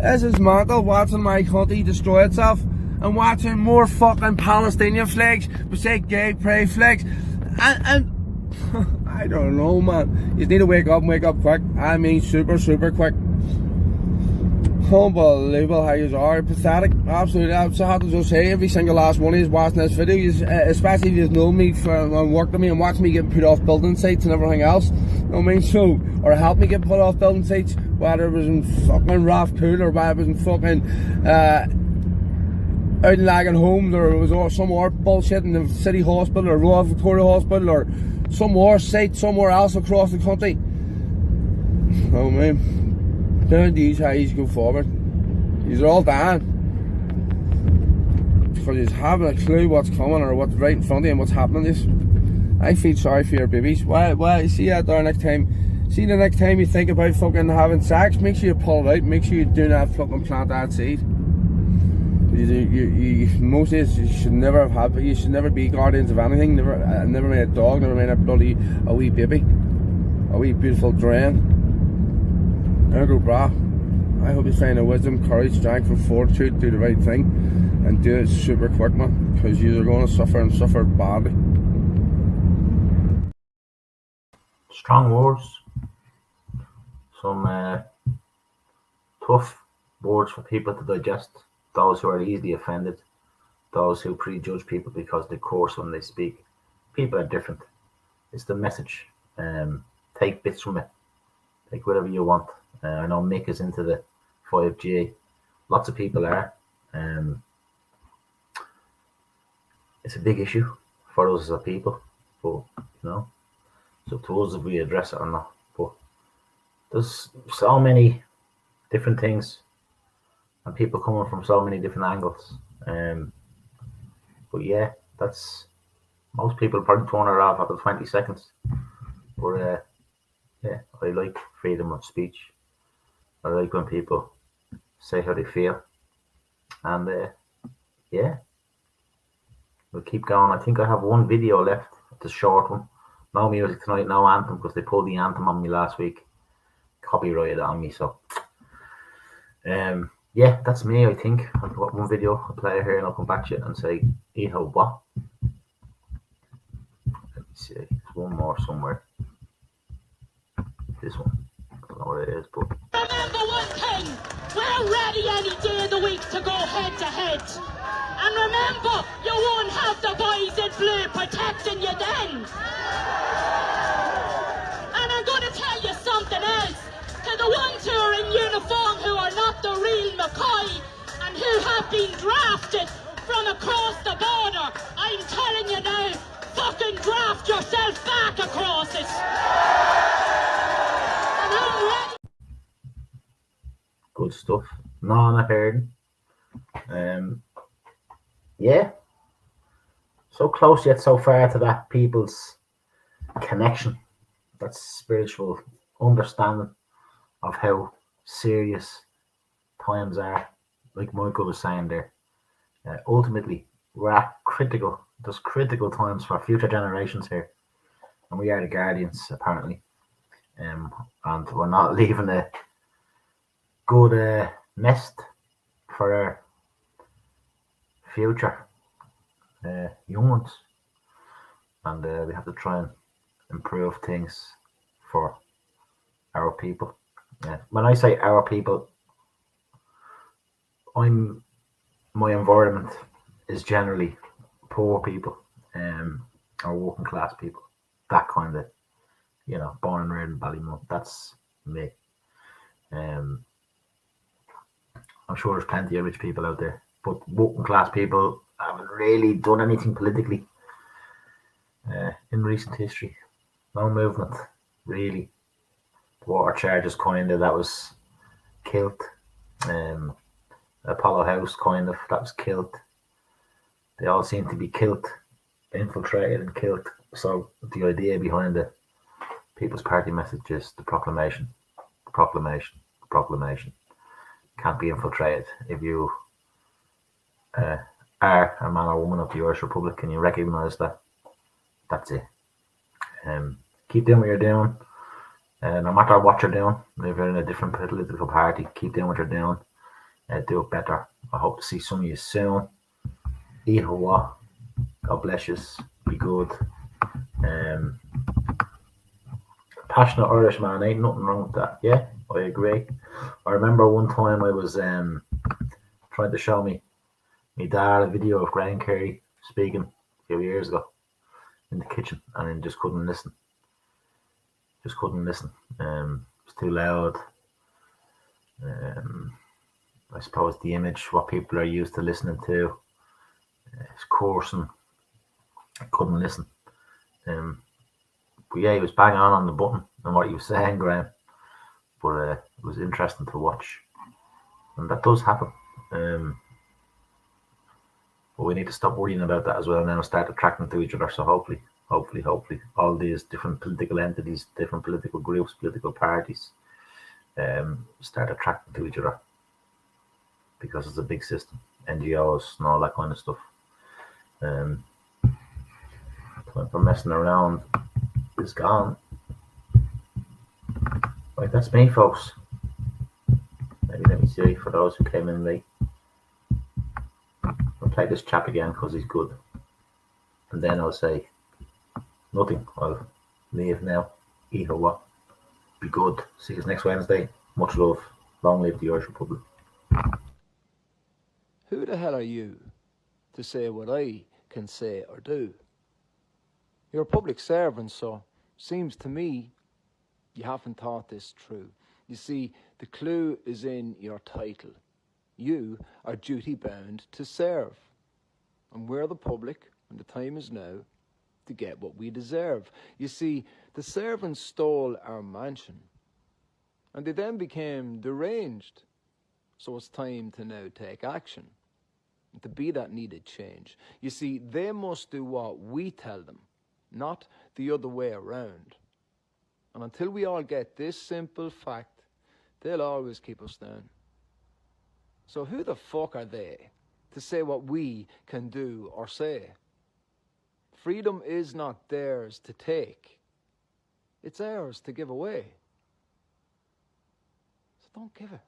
This is mental, watching my country destroy itself, and watching more fucking Palestinian flags beside gay pride flags. And I don't know, man. You need to wake up and wake up quick. I mean, super, super quick. Unbelievable how you are. Pathetic. Absolutely. I have to just say, every single last one of you watching this video, especially if you know me and worked with me and watched me get put off building sites and everything else. You know what I mean? So, or helped me get put off building sites, whether it was in fucking Rathcoole or whether it was in fucking out in Lagan Home, or it was some more bullshit in the City Hospital or Royal Victoria Hospital, or some more site somewhere else across the country. Oh man, down these how you go forward. These are all dying because you haven't a clue what's coming or what's right in front of you and what's happening to you. I feel sorry for your babies. Why see that there next time? See, the next time you think about fucking having sex, make sure you pull it out. Make sure you do not fucking plant that seed. Most of you should never have had. You should never be guardians of anything. Never made a dog. Never made a wee baby, a wee beautiful drain. Ergo bra. I hope you find the wisdom, courage, strength, and fortitude to do the right thing, and do it super quick, man. Because you are going to suffer and suffer badly. Strong words. Some tough words for people to digest. Those who are easily offended, those who prejudge people because they curse when they speak. People are different. It's the message. Take bits from it. Take whatever you want. I know Mick is into the 5G. Lots of people are. It's a big issue for us as a people. But, you know, it's up to us if we address it or not. But there's so many different things, and people coming from so many different angles. But yeah, that's, most people probably turn it off after 20 seconds. But yeah, I like freedom of speech. I like when people say how they feel. And yeah, we'll keep going. I think I have one video left. It's a short one. No music tonight, no anthem, because they pulled the anthem on me last week. Copyrighted on me, so yeah, that's me. I think I've got one video. I'll play it here and I'll come back to it and say dhaoibh. Let me see, there's one more somewhere. This one, I don't know what it is, but remember one thing, we're ready any day of the week to go head to head. And remember, you won't have the boys in blue protecting you then. And I'm going to tell you something else. To the ones who are in uniform, who are not the real McCoy, and who have been drafted from across the border. I'm telling you now, fucking draft yourself back across it. And I'm ready. Good stuff. No, not heard. Yeah. So close yet so far to that people's connection, that spiritual understanding of how serious times are. Like Michael was saying there, ultimately we're at there's critical times for future generations here, and we are the guardians apparently, and we're not leaving a good nest for our future young ones, and we have to try and improve things for our people. When I say our people, my environment is generally poor people, or working class people, that kind of, born and reared in Ballymun. That's me. I'm sure there's plenty of rich people out there, but working class people haven't really done anything politically in recent history. No movement, really. Water charges, that was killed. Apollo House, that was killed. They all seem to be killed, infiltrated and killed. So the idea behind the People's Party message is the proclamation. Can't be infiltrated. If you are a man or woman of the Irish Republic and you recognise that, that's it. Keep doing what you're doing. No matter what you're doing, if you're in a different political party, keep doing what you're doing. Do it better. I hope to see some of you soon. Eat what? God bless you. Be good. Passionate Irish man, ain't nothing wrong with that. Yeah, I agree. I remember one time I was trying to show me dad a video of Graham Carey speaking a few years ago in the kitchen, and then just couldn't listen. It was too loud. I suppose the image, what people are used to listening to, is coarse, and I couldn't listen. But yeah, he was bang on the button and what he was saying, Graham. But it was interesting to watch, and that does happen. But we need to stop worrying about that as well now and start attracting to each other. So hopefully, all these different political entities, different political groups, political parties, start attracting to each other, because it's a big system, NGOs and all that kind of stuff. Time for messing around is gone. Right, that's me, folks. Maybe let me see for those who came in late. I'll play this chap again because he's good, and then I'll say nothing. I'll leave now. Eat or what? Be good. See you next Wednesday. Much love. Long live the Irish Republic. Who the hell are you to say what I can say or do? You're a public servant, so seems to me you haven't thought this through. You see, the clue is in your title. You are duty bound to serve. And we're the public, and the time is now to get what we deserve. You see, the servants stole our mansion, and they then became deranged. So it's time to now take action, and to be that needed change. You see, they must do what we tell them, not the other way around. And until we all get this simple fact, they'll always keep us down. So who the fuck are they to say what we can do or say? Freedom is not theirs to take. It's ours to give away. So don't give it.